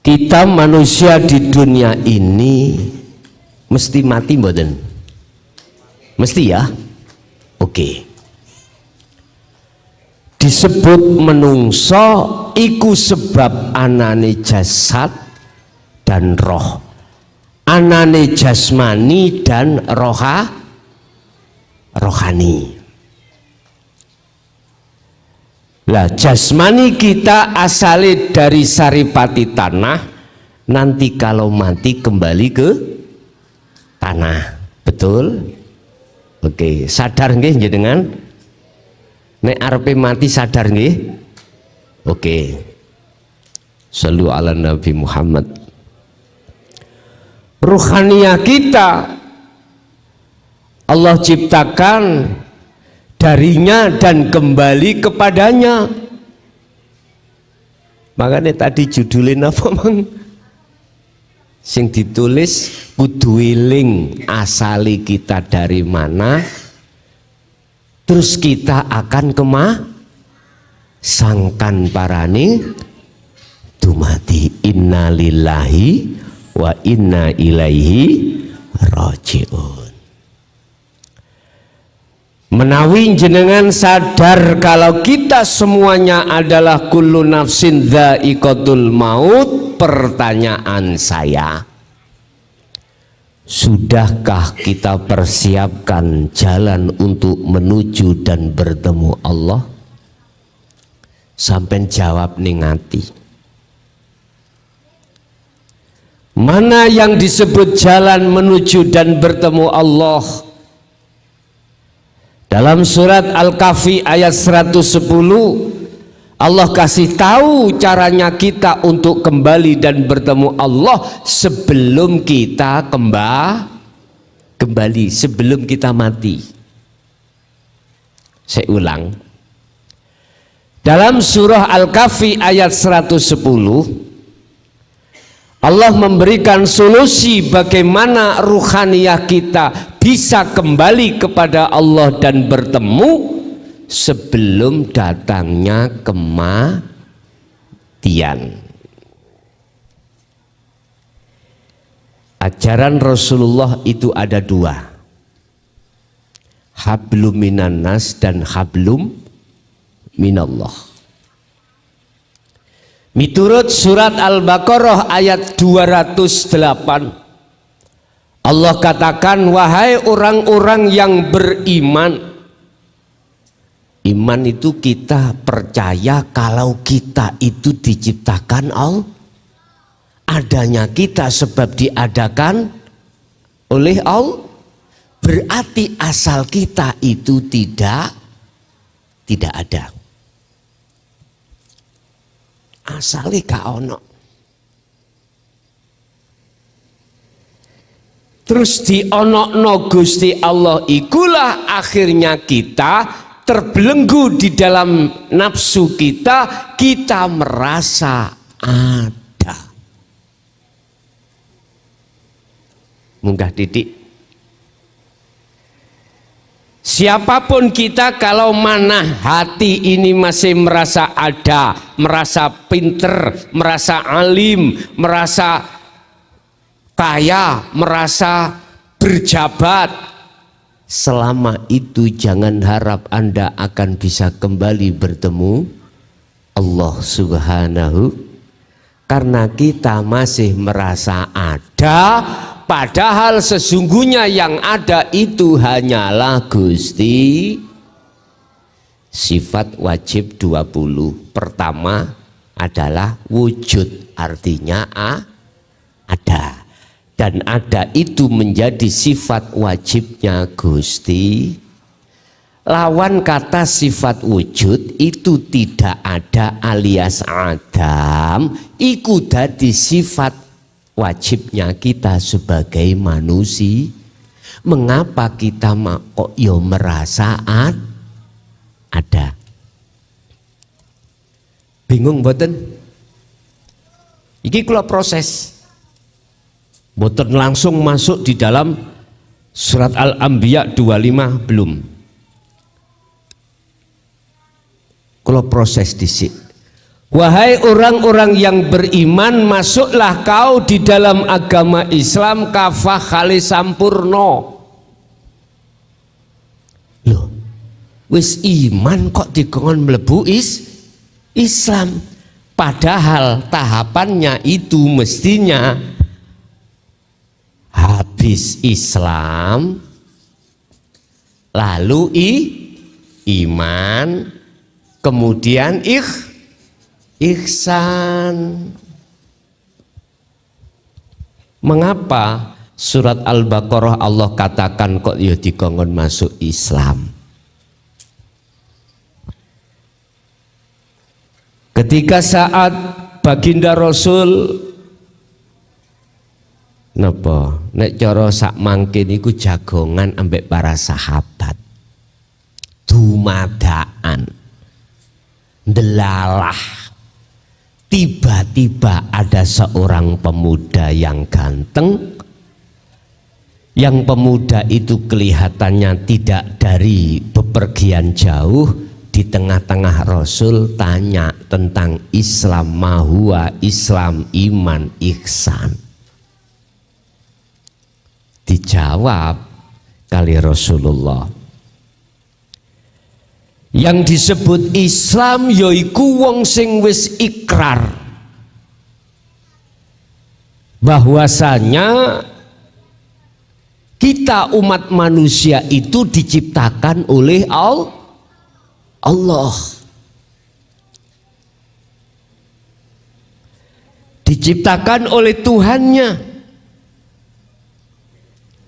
Kita manusia di dunia ini mesti mati mboten? Mesti ya? Oke. Disebut menungso iku sebab anane jasad dan roh, anane jasmani dan rohani. Lah jasmani kita asale dari saripati tanah, nanti kalau mati kembali ke tanah, betul? Oke, sadar nggih jenengan? Nek arepe mati sadar nggih? Oke. Shallu ala Nabi Muhammad. Ruhaniyah kita Allah ciptakan darinya dan kembali kepadanya. Makanya tadi judulnya apa mang? Sing ditulis kudu eling asali kita dari mana, terus kita akan sangkan parani dumati innalillahi wa inna ilaihi rajiun. Menawi jenengan sadar kalau kita semuanya adalah kullu nafsin dha'iqatul maut, pertanyaan saya, sudahkah kita persiapkan jalan untuk menuju dan bertemu Allah? Sampai jawab ning ati. Mana yang disebut jalan menuju dan bertemu Allah? Dalam surat Al-Kahfi ayat 110 Allah kasih tahu caranya kita untuk kembali dan bertemu Allah sebelum kita kembali, sebelum kita mati. Saya ulang. Dalam surah Al-Kahfi ayat 110 Allah memberikan solusi bagaimana ruhaniyah kita bisa kembali kepada Allah dan bertemu sebelum datangnya kematian. Ajaran Rasulullah itu ada dua, hablum minan nas dan hablum minallah. Miturut surat Al-Baqarah ayat 208 Allah katakan, wahai orang-orang yang beriman. Iman itu kita percaya kalau kita itu diciptakan Allah, adanya kita sebab diadakan oleh Allah. Berarti asal kita itu tidak ada. Asale gak ono. Terus dionokno Gusti Allah ikulah akhirnya kita terbelenggu di dalam nafsu kita merasa ada. Munggah titik. Siapapun kita kalau mana hati ini masih merasa ada, merasa pinter, merasa alim, merasa kaya, merasa berjabat, selama itu jangan harap Anda akan bisa kembali bertemu Allah Subhanahu, karena kita masih merasa ada. Padahal sesungguhnya yang ada itu hanyalah Gusti. Sifat wajib 20. Pertama adalah wujud, artinya ada. Dan ada itu menjadi sifat wajibnya Gusti. Lawan kata sifat wujud itu tidak ada alias Adam, iku dadi sifat wajibnya kita sebagai manusia. Mengapa kita kok yo merasa ada? Bingung mboten? Iki kula proses. Mboten langsung masuk di dalam surat Al-Anbiya 25 belum. Kula proses dhisik. Wahai orang-orang yang beriman, masuklah kau di dalam agama Islam kafah kali sampurno. Loh, wis iman kok dikon mlebu Islam, padahal tahapannya itu mestinya habis Islam lalu iman, kemudian ihsan. Mengapa surat Al-Baqarah Allah katakan kok ya dikongkon masuk Islam? Ketika saat baginda Rasul napa nek cara sak mangkin iku jagongan ambek para sahabat dumadaan delalah, tiba-tiba ada seorang pemuda yang ganteng. Yang pemuda itu kelihatannya tidak dari bepergian jauh. Di tengah-tengah Rasul tanya tentang Islam, mahua Islam, iman, ihsan. Dijawab kali Rasulullah, yang disebut Islam yaiku wong sing wis ikrar bahwasanya kita umat manusia itu diciptakan oleh Allah, diciptakan oleh Tuhannya.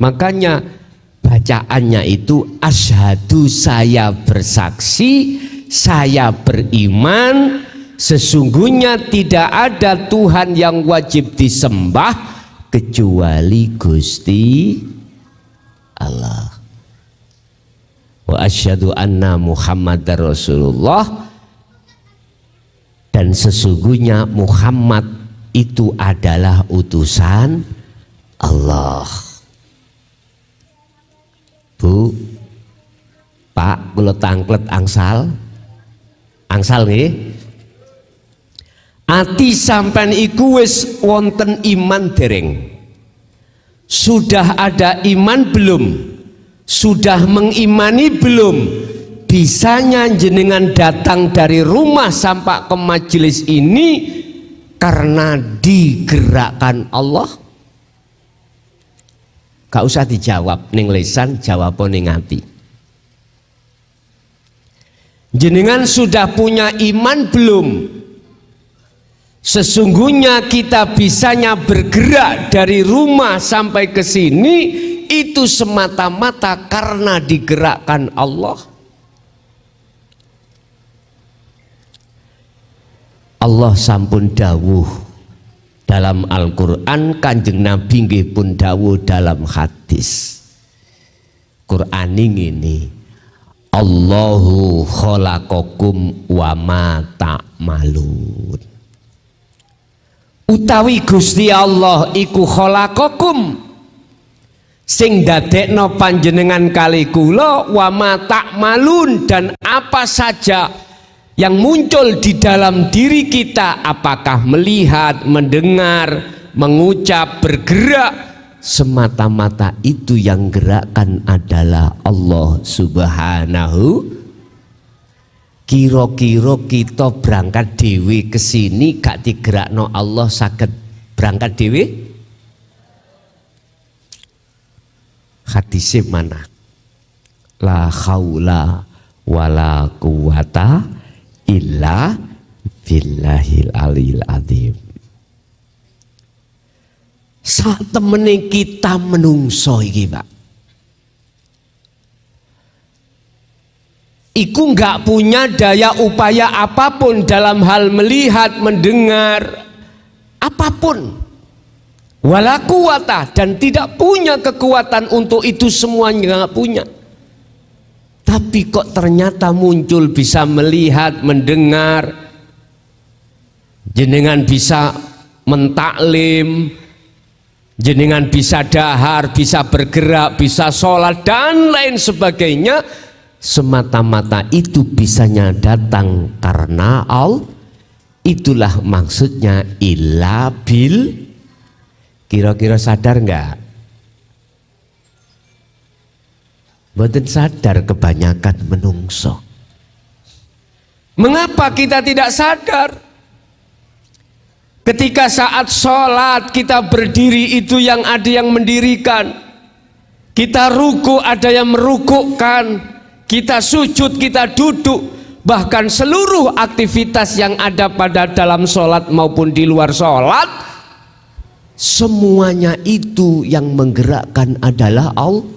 Makanya bacaannya itu asyhadu, saya bersaksi, saya beriman sesungguhnya tidak ada Tuhan yang wajib disembah kecuali Gusti Allah. Wa asyhadu anna Muhammadar Rasulullah, dan sesungguhnya Muhammad itu adalah utusan Allah. Bu, Pak, kula tangklet angsal nggih. Ati sampean iku wis wonten iman dereng? Sudah ada iman belum? Sudah mengimani belum? Bisanya jenengan datang dari rumah sampai ke majelis ini karena digerakkan Allah? Gak usah dijawab ning lisan, jawab ning hati. Jenengan sudah punya iman belum? Sesungguhnya kita bisanya bergerak dari rumah sampai ke sini itu semata-mata karena digerakkan Allah. Allah sampun dawuh dalam Al-Quran, Kanjeng Nabi nggih pun dawuh dalam hadis. Quran ini Allahu khalaqakum wa ma ta'malun. Utawi Gusti Allah iku khalaqakum sing dadekno panjenengan kali kula wa ma ta'malun, dan apa saja yang muncul di dalam diri kita, apakah melihat, mendengar, mengucap, bergerak, semata-mata itu yang gerakkan adalah Allah Subhanahu. Kira-kira kita berangkat dewi ke sini gak digerakno Allah saged berangkat dewi? Hadisnya mana? La haula wala quwata illa billahil aliyil azim. Saat temene kita menungso iki, Pak, iku nggak punya daya upaya apapun dalam hal melihat, mendengar, apapun, wala quwata, dan tidak punya kekuatan untuk itu semuanya, nggak punya. Tapi kok ternyata muncul bisa melihat, mendengar, jenengan bisa mentaklim, jenengan bisa dahar, bisa bergerak, bisa sholat dan lain sebagainya. Semata-mata itu bisanya datang karena Itulah maksudnya illa bil. Kira-kira sadar enggak? Mboten sadar kebanyakan menungso. Mengapa kita tidak sadar? Ketika saat sholat kita berdiri itu yang ada yang mendirikan, kita ruku ada yang merukukkan, kita sujud, kita duduk, bahkan seluruh aktivitas yang ada pada dalam sholat maupun di luar sholat, semuanya itu yang menggerakkan adalah Allah.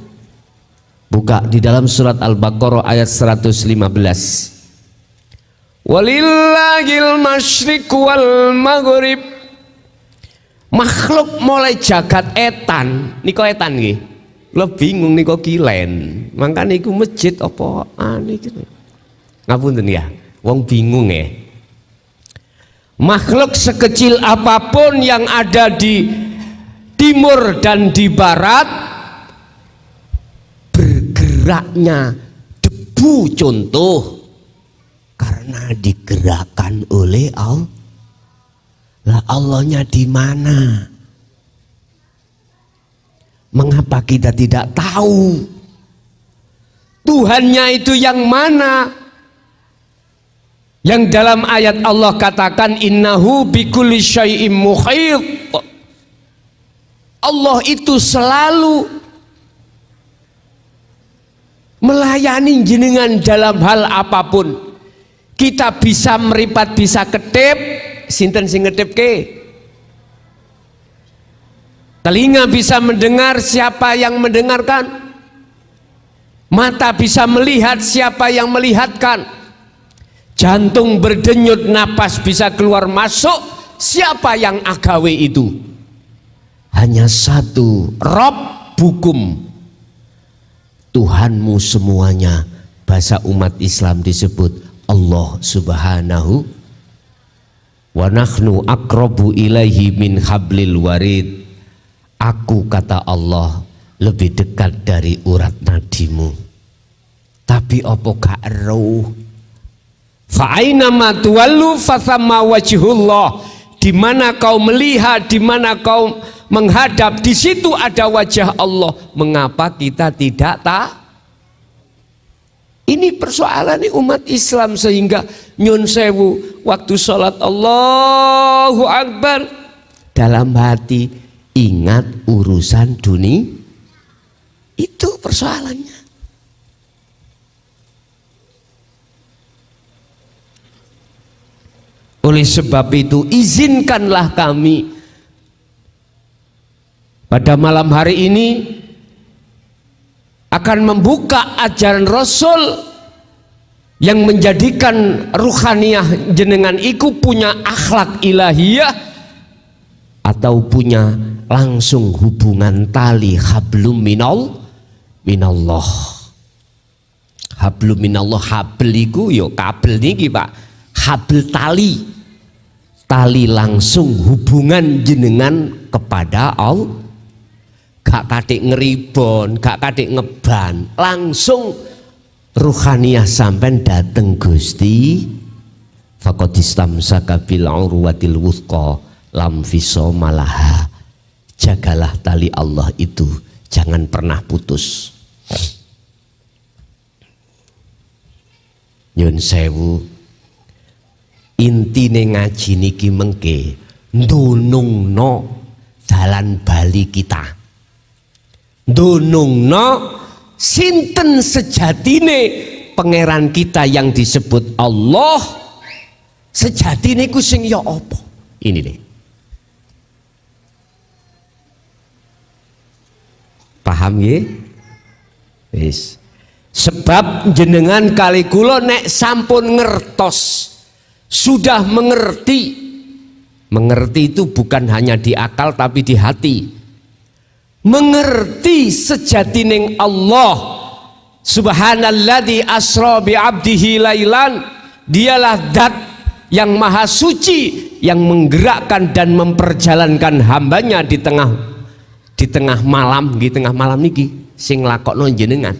Buka di dalam surat Al-Baqarah ayat 115. Walillahil masyriq wal maghrib. Makhluk mulai jagat etan, niko etan nggih. Lo bingung niko kilen. Mangkane iku masjid apaan iki? Ngapunten ya, wong bingung ya. Makhluk sekecil apapun yang ada di timur dan di barat, bergeraknya debu contoh, karena digerakkan oleh Allah. Lah Allahnya di mana? Mengapa kita tidak tahu? Tuhannya itu yang mana? Yang dalam ayat Allah katakan innahu bikulli syai'im muhit. Allah itu selalu melayani jenengan dalam hal apapun. Kita bisa meripat, bisa kedip, sinten sing ngedipke? Telinga bisa mendengar, siapa yang mendengarkan? Mata bisa melihat, siapa yang melihatkan? Jantung berdenyut, napas bisa keluar masuk, siapa yang agawe itu? Hanya satu, Rob bukum, Tuhanmu semuanya. Bahasa umat Islam disebut Allah subhanahu wa nahnu aqrabu ilaihi min hablil warid. Aku, kata Allah, lebih dekat dari urat nadimu. Tapi apa gak eruh? Fa aina ma tuwallu fa thamma wajhullah. Di mana kau melihat, di mana kau menghadap, di situ ada wajah Allah. Mengapa kita tidak tahu? Ini persoalan umat Islam, sehingga nyun sewu waktu sholat Allahu Akbar, dalam hati ingat urusan dunia. Itu persoalannya. Oleh sebab itu izinkanlah kami pada malam hari ini akan membuka ajaran Rasul yang menjadikan ruhaniyah jenengan iku punya akhlak ilahiyah atau punya langsung hubungan tali hablum minallah. Hablum minallah, habl iku yo kabel niki Pak. Habl tali langsung hubungan jenengan kepada Allah. Gak katik ngeribon, gak katik ngeban, langsung ruhaniyah sampai dateng Gusti. Faqad istamsaka bil urwatil wuthqa lam fisama laha. Jagalah tali Allah itu, jangan pernah putus. Nyun sewu, intine ngaji niki mengke ndunungno dalan bali kita. Ndunungno sinten sejatine pangeran kita yang disebut Allah. Sejatine ku sing ya apa? Ini deh. Paham ya? Wis. Sebab jenengan kali kula nek sampun ngertos, sudah mengerti. Mengerti itu bukan hanya di akal tapi di hati. Mengerti sejatining Allah subhanalladzi asra bi abdihi lailan, dialah zat yang maha suci yang menggerakkan dan memperjalankan hambanya di tengah malam, di tengah malam niki sing lakokno jenengan.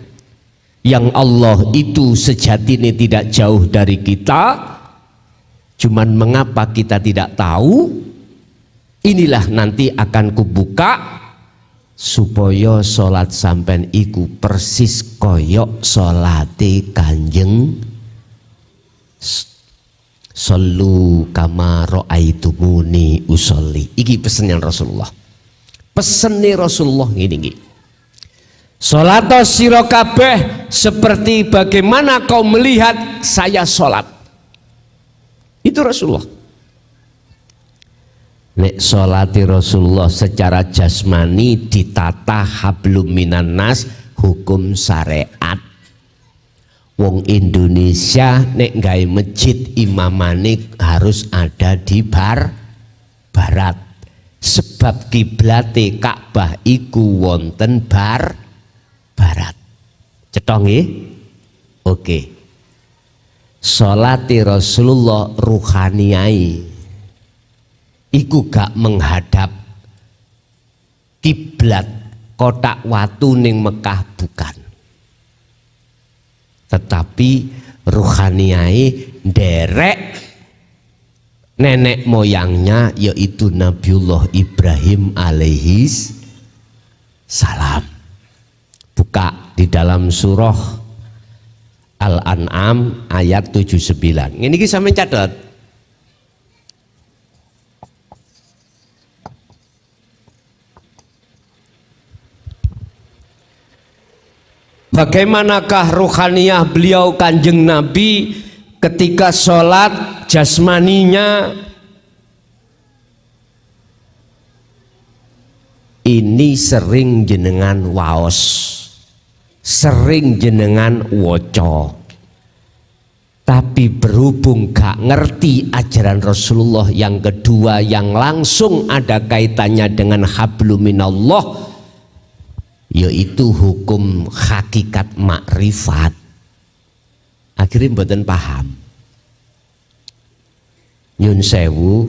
Yang Allah itu sejatine tidak jauh dari kita, Cuman mengapa kita tidak tahu? Inilah nanti akan kubuka supaya salat sampean iku persis koyok salate Kanjeng Sallu kama ra'aitumuni usolli. Iki pesennya Rasulullah. Pesennya Rasulullah gini. Salato sira kabeh seperti bagaimana kau melihat saya salat. Itu Rasulullah. Nek salati Rasulullah secara jasmani ditata hablum minan nas, hukum syariat. Wong Indonesia nek gawe masjid imamane harus ada di barat. Sebab kiblate Ka'bah iku wonten barat. Cetha nggih? Oke. Salate Rasulullah ruhaniyai iku gak menghadap kiblat kotak watu ning Mekah, bukan. Tetapi ruhaniyai nderek nenek moyangnya, yaitu Nabiullah Ibrahim alaihis salam. Buka di dalam surah Al-An'am ayat 79. Ini kita sampeyan catat. Bagaimanakah ruhaniyah beliau Kanjeng Nabi ketika sholat jasmaninya? Ini sering jenengan waos, sering jenengan woco, tapi berhubung gak ngerti ajaran Rasulullah yang kedua yang langsung ada kaitannya dengan hablum minallah, yaitu hukum hakikat makrifat, akhirnya mboten paham. Nyun sewu,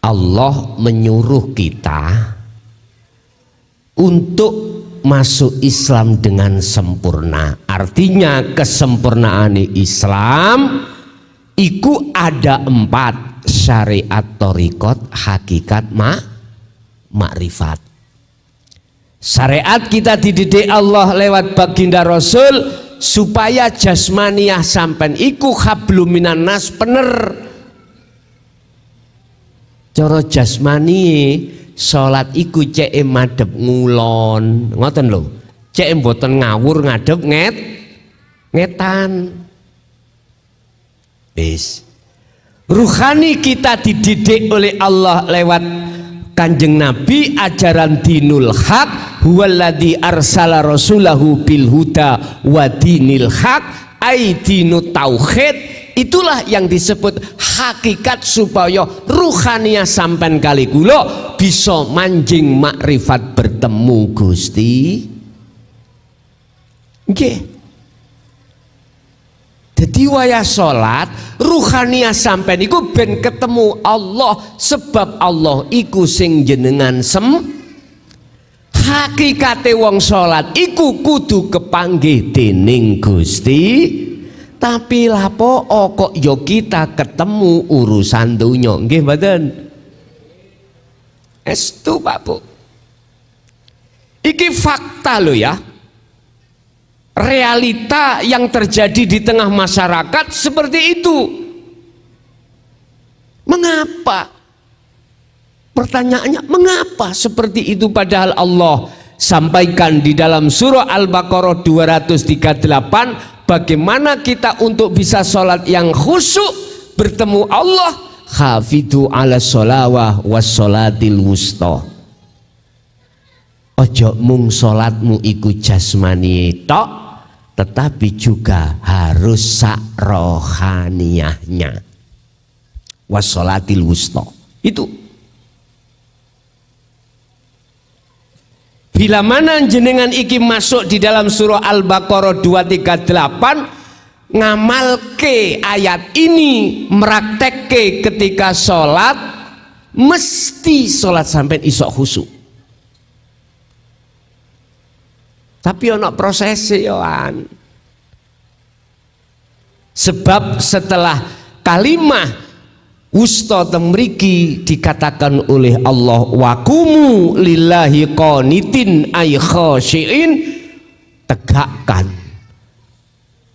Allah menyuruh kita untuk masuk Islam dengan sempurna. Artinya kesempurnaan Islam iku ada 4: syariat, thariqat, hakikat, makrifat. Syariat kita dididik Allah lewat baginda Rasul supaya jasmaniyah sampean iku hablum minan nas bener. Cara jasmani salat iku cek madhep ngulon, ngoten lho. Cek mboten ngawur ngadep ngetan. Wis. Ruhani kita dididik oleh Allah lewat Kanjeng Nabi, ajaran dinul haq, huwaladzi arsala rasulahu bil huda wa dinil haq, ai dinut tauhid. Itulah yang disebut hakikat supaya ruhaniyah sampean kali kula bisa manjing makrifat bertemu Gusti. Nggih. Jadi wayah salat ruhaniyah sampean iku ben ketemu Allah, sebab Allah iku sing jenengan hakikate wong salat iku kudu kepanggih dening Gusti. Tapi lapo kok yo kita ketemu urusan dunya, nggih mboten? Estu Pak Bu. Iki fakta lo ya. Realita yang terjadi di tengah masyarakat seperti itu. Mengapa? Pertanyaannya, mengapa seperti itu padahal Allah sampaikan di dalam surah Al-Baqarah 238 bagaimana kita untuk bisa sholat yang khusyuk bertemu Allah. Hafidhu ala sholawah was sholatil wusta. Ojo mung sholatmu iku jasmani tok, tetapi juga harus sak rohaniyahnya. Was sholatil wusta. Itu. Bila mana jenengan iki masuk di dalam surah Al-Baqarah 238, ngamalke ayat ini, meraktekke ketika sholat, mesti sholat sampai isok khusyuk. Tapi ono prosesnya yoan. Sebab setelah kalimah Wusta temriki dikatakan oleh Allah wakumu lillahi qanitin ay khashiin, tegakkan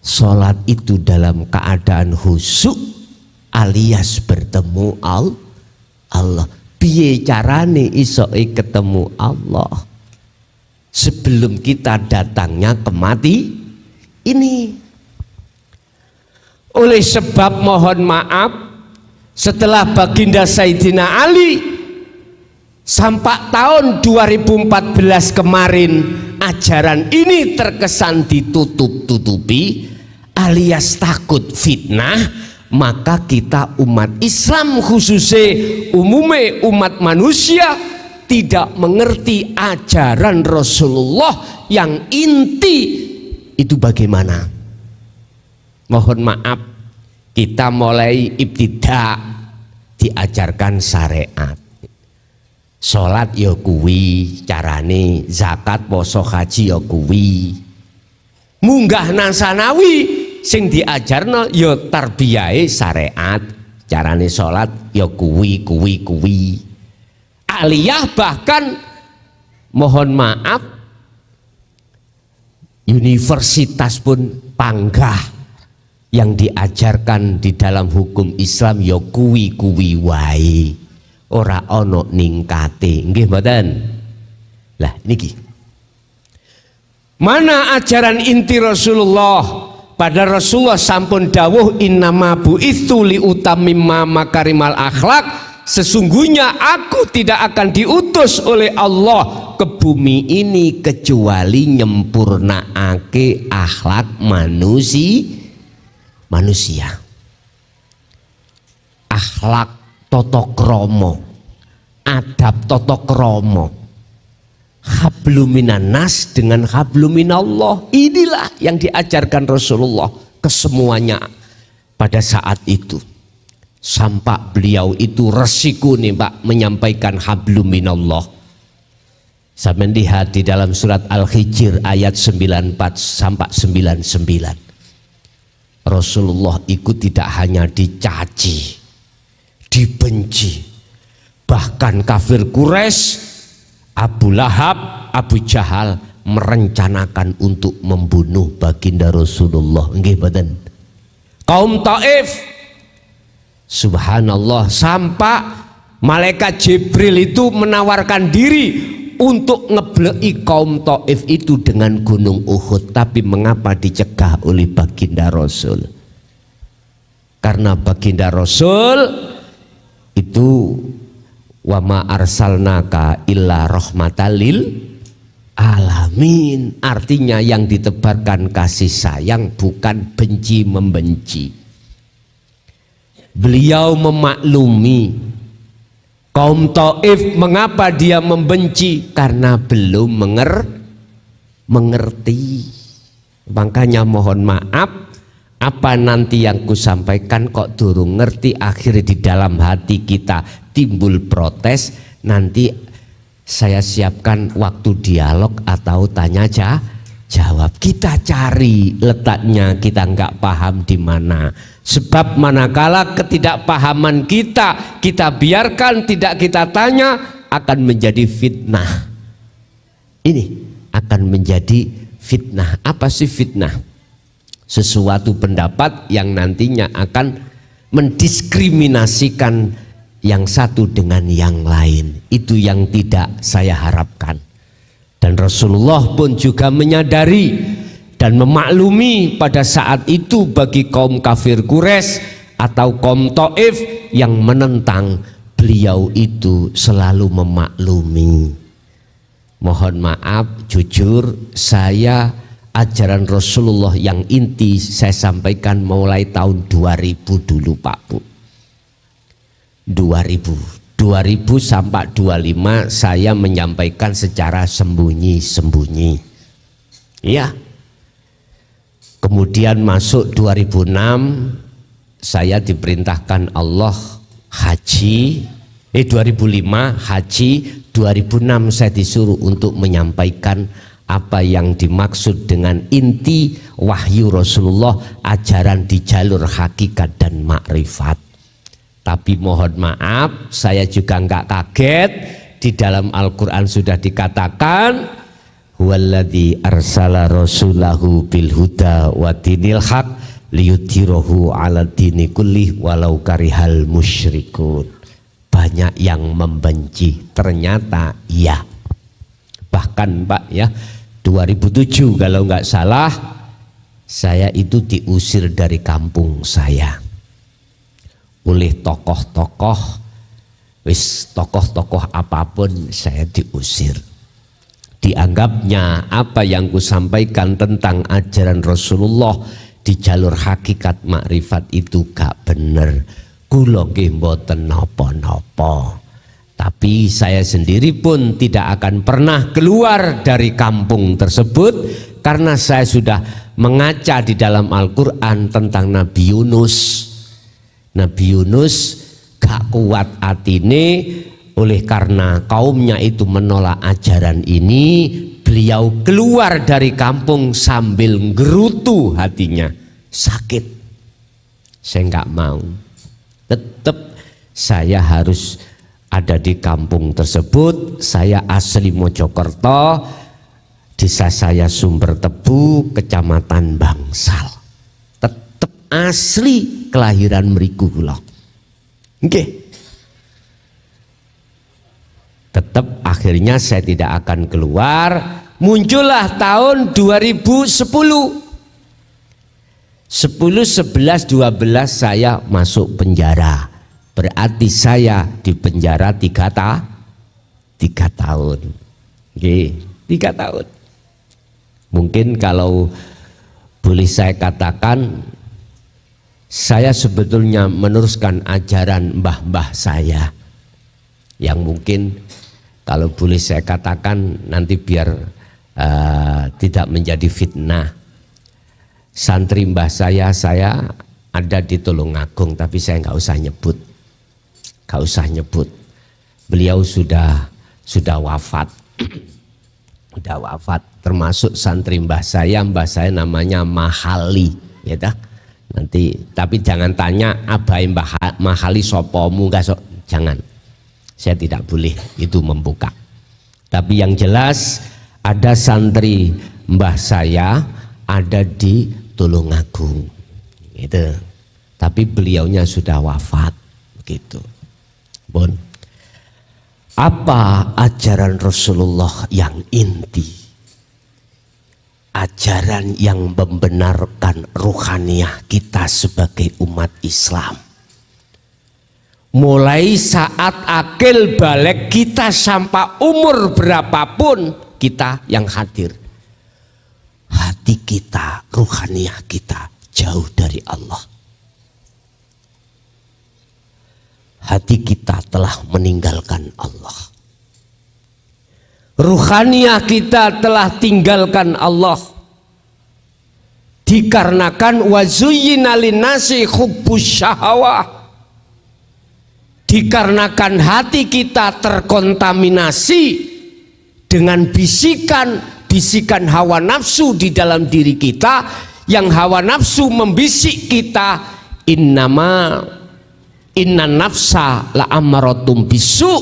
sholat itu dalam keadaan khusyuk alias bertemu Allah. Piye carane iso ketemu Allah sebelum kita datangnya kemati ini? Oleh sebab mohon maaf, setelah baginda Sayyidina Ali sampai tahun 2014 kemarin ajaran ini terkesan ditutup-tutupi alias takut fitnah, maka kita umat Islam khususnya umumnya umat manusia tidak mengerti ajaran Rasulullah yang inti itu bagaimana. Mohon maaf, kita mulai ibtidak diajarkan syariat. Sholat ya kuwi carane, zakat poso haji ya kuwi. Munggah nang sanawi sing diajarno ya tarbiyahe syariat. Carane sholat ya kuwi. Aliyah bahkan mohon maaf universitas pun panggah yang diajarkan di dalam hukum Islam ya kuwi wae, ora ono ningkate, nggih mboten? Lah niki mana ajaran inti Rasulullah? Pada Rasulullah sampun dawuh innama bu'itsu li utammima makarimal akhlak, sesungguhnya aku tidak akan diutus oleh Allah ke bumi ini kecuali nyempurnaake akhlak manusia. Akhlak tata krama, adab tata krama, habluminan nas dengan habluminallah, inilah yang diajarkan Rasulullah ke semuanya pada saat itu. Sampai beliau itu resiko nih Pak menyampaikan habluminallah. Saya melihat di dalam surat Al-Hijr ayat 94 sampai 99. Rasulullah itu tidak hanya dicaci, dibenci, bahkan kafir Quraisy, Abu Lahab, Abu Jahal merencanakan untuk membunuh baginda Rasulullah. Nggih mboten? Kaum Taif, subhanallah, sampai malaikat Jibril itu menawarkan diri untuk ngebleki kaum Taif itu dengan gunung Uhud, tapi mengapa dicegah oleh baginda Rasul? Karena baginda Rasul itu wa ma arsalnaka illa rahmatal lil alamin, artinya yang ditebarkan kasih sayang bukan benci membenci. Beliau memaklumi kaum Taif, mengapa dia membenci? Karena belum mengerti. Makanya mohon maaf, apa nanti yang kusampaikan kok durung ngerti, akhirnya di dalam hati kita timbul protes. Nanti saya siapkan waktu dialog atau tanya jawab. Kita cari letaknya, kita nggak paham di mana. Sebab manakala ketidakpahaman kita biarkan, tidak kita tanya, akan menjadi fitnah. Ini akan menjadi fitnah. Apa sih fitnah? Sesuatu pendapat yang nantinya akan mendiskriminasikan yang satu dengan yang lain. Itu yang tidak saya harapkan. Dan Rasulullah pun juga menyadari dan memaklumi pada saat itu bagi kaum kafir Quraisy atau kaum Taif yang menentang, beliau itu selalu memaklumi. Mohon maaf, jujur saya ajaran Rasulullah yang inti saya sampaikan mulai tahun 2000 dulu Pak Bu. 2000 sampai 25 saya menyampaikan secara sembunyi-sembunyi. Ya. Kemudian masuk 2006 saya diperintahkan Allah haji. 2005 haji, 2006 saya disuruh untuk menyampaikan apa yang dimaksud dengan inti wahyu Rasulullah, ajaran di jalur hakikat dan makrifat. Tapi mohon maaf, saya juga enggak kaget. Di dalam Al-Quran sudah dikatakan, huwaladzi arsala rasulahu bil huda wa dinil haq liyudhhirahu 'ala dini kullih walau karihal musyrikun. Banyak yang membenci, ternyata iya. Bahkan Pak ya, 2007 kalau enggak salah, saya itu diusir dari kampung saya oleh tokoh-tokoh. Tokoh-tokoh apapun saya diusir. Dianggapnya apa yang kusampaikan tentang ajaran Rasulullah di jalur hakikat makrifat itu gak bener. Kula nggih mboten napa-napa. Tapi saya sendiri pun tidak akan pernah keluar dari kampung tersebut karena saya sudah mengaca di dalam Al-Qur'an tentang Nabi Yunus. Nabi Yunus gak kuat atine, oleh karena kaumnya itu menolak ajaran ini, beliau keluar dari kampung sambil gerutu hatinya, sakit. Saya nggak mau, tetap saya harus ada di kampung tersebut. Saya asli Mojokerto, desa saya Sumber Tebu, kecamatan Bangsal, tetap asli kelahiran mriku kula. Oke. Tetap akhirnya saya tidak akan keluar. Muncullah tahun 2010. 10, 11, 12 saya masuk penjara. Berarti saya di penjara 3 tahun. Oke, 3 tahun. Mungkin kalau boleh saya katakan, saya sebetulnya meneruskan ajaran mbah-mbah saya, yang mungkin kalau boleh saya katakan nanti biar tidak menjadi fitnah. Santri mbah saya ada di Tulungagung, tapi saya nggak usah nyebut. Beliau sudah wafat. Sudah wafat, termasuk santri mbah saya namanya Mahali, ya dah. Nanti tapi jangan tanya abai Mbah Mahali sopomu, jangan. Saya tidak boleh itu membuka. Tapi yang jelas ada santri mbah saya ada di Tulungagung. Gitu. Tapi beliaunya sudah wafat begitu. Bon. Apa ajaran Rasulullah yang inti? Ajaran yang membenarkan ruhaniyah kita sebagai umat Islam. Mulai saat akil balik kita sampai umur berapapun kita yang hadir, hati kita, ruhaniyah kita jauh dari Allah. Hati kita telah meninggalkan Allah. Ruhaniyah kita telah tinggalkan Allah, dikarenakan wazuyyina linnasi hubbus syahawah, dikarenakan hati kita terkontaminasi dengan bisikan hawa nafsu di dalam diri kita, yang hawa nafsu membisik kita, inna nafsa la amaratum bisu.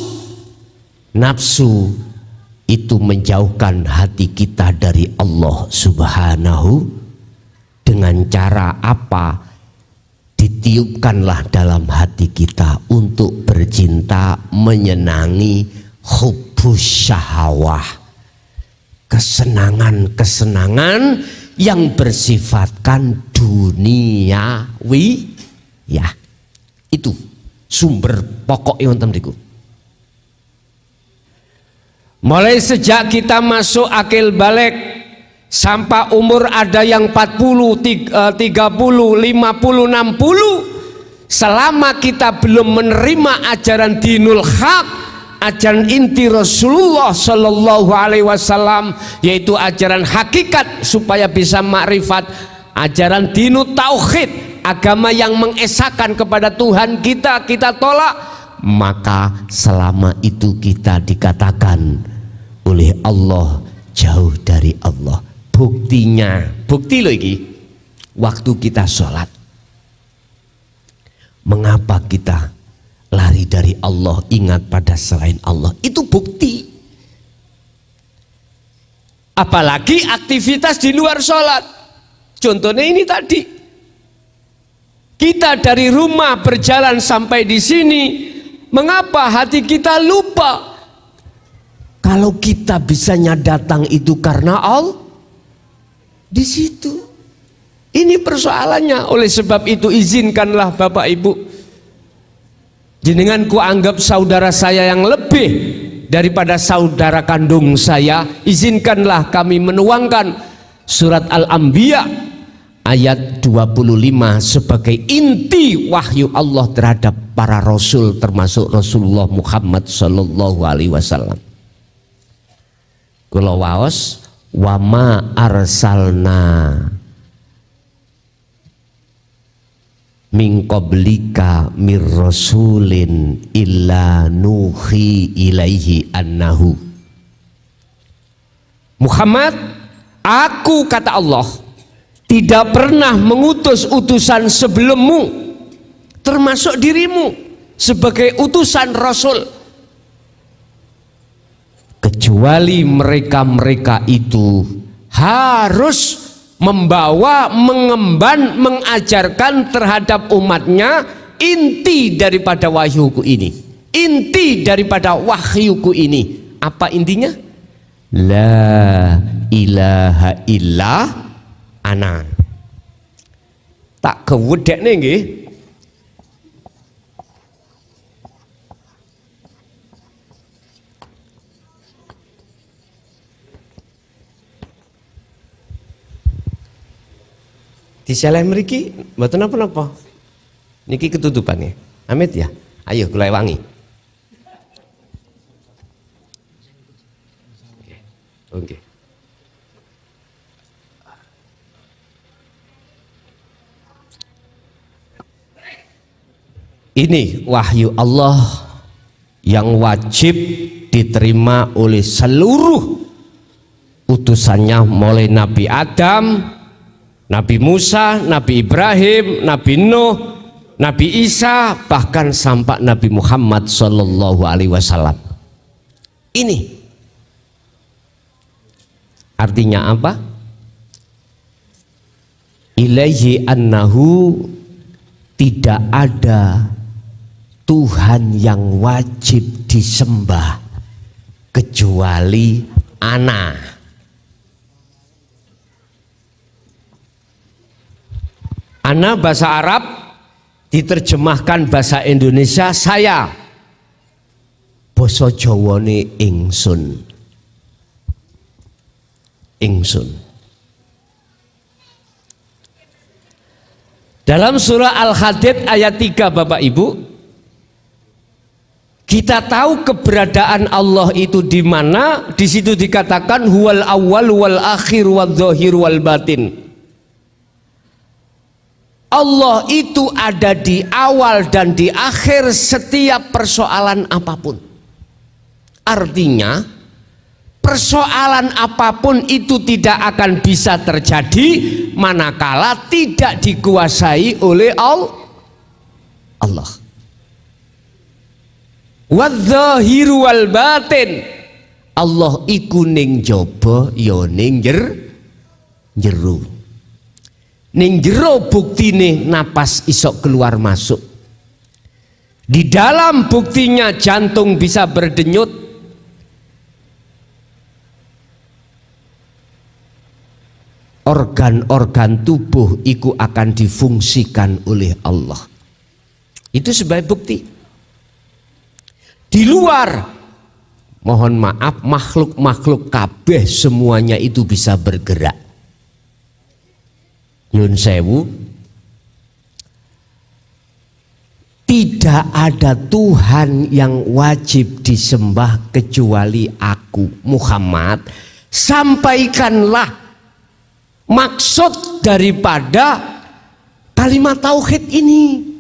Nafsu itu menjauhkan hati kita dari Allah Subhanahu. Dengan cara apa? Ditiupkanlah dalam hati kita untuk bercinta, menyenangi hubbus syahawah, kesenangan-kesenangan yang bersifatkan duniawi. Ya, itu sumber pokoknya wonten mriku. Mulai sejak kita masuk akil balik sampai umur ada yang 40, 30, 50, 60, selama kita belum menerima ajaran dinul haq, ajaran inti Rasulullah Shallallahu Alaihi Wasallam, yaitu ajaran hakikat supaya bisa makrifat, ajaran dinul tauhid, agama yang mengesahkan kepada Tuhan kita tolak, maka selama itu kita dikatakan oleh Allah jauh dari Allah. Buktinya, bukti loh ini, waktu kita sholat, mengapa kita lari dari Allah, ingat pada selain Allah. Itu bukti. Apalagi aktivitas di luar sholat. Contohnya ini tadi. Kita dari rumah berjalan sampai di sini. Mengapa hati kita lupa? Kalau kita bisanya datang itu karena Allah, di situ. Ini persoalannya. Oleh sebab itu izinkanlah Bapak Ibu, jenengan ku anggap saudara saya yang lebih daripada saudara kandung saya. Izinkanlah kami menuangkan surat Al-Anbiya ayat 25 sebagai inti wahyu Allah terhadap para rasul, termasuk Rasulullah Muhammad sallallahu alaihi wasallam. Kula waos, wa ma arsalna min qablika mir rasulin illa nuhi ilaihi annahu. Muhammad, aku kata Allah tidak pernah mengutus utusan sebelummu, termasuk dirimu sebagai utusan rasul, kecuali mereka-mereka itu harus membawa, mengemban, mengajarkan terhadap umatnya inti daripada wahyuku ini. Inti daripada wahyuku ini. Apa intinya? La ilaha illa ana. Tak kewedek nih nggih. Di salah mriki mboten napa-napa. Niki ketutupannya. Amit ya. Ayo kula wangi. Oke. Ini wahyu Allah yang wajib diterima oleh seluruh utusannya, mulai Nabi Adam, Nabi Musa, Nabi Ibrahim, Nabi Nuh, Nabi Isa, bahkan sampai Nabi Muhammad sallallahu alaihi wasallam. Ini artinya apa? Ilaihi annahu, tidak ada Tuhan yang wajib disembah kecuali ana. Ana bahasa Arab, diterjemahkan bahasa Indonesia saya. Basa Jawane ingsun. Ingsun. Dalam surah Al-Hadid ayat 3 Bapak Ibu, kita tahu keberadaan Allah itu di mana. Di situ dikatakan huwal awwal wal akhir wal zahir wal batin. Allah itu ada di awal dan di akhir setiap persoalan apapun. Artinya persoalan apapun itu tidak akan bisa terjadi manakala tidak dikuasai oleh Allah. Wadzahiru wal batin, Allah iku ning jaba ya ning jero. Ning jero buktine napas isok keluar masuk. Di dalam buktinya jantung bisa berdenyut. Organ-organ tubuh iku akan difungsikan oleh Allah. Itu sebagai bukti. Di luar, mohon maaf, makhluk-makhluk kabeh semuanya itu bisa bergerak. Nyun sewu, tidak ada Tuhan yang wajib disembah kecuali aku, Muhammad. Sampaikanlah maksud daripada kalimat tauhid ini.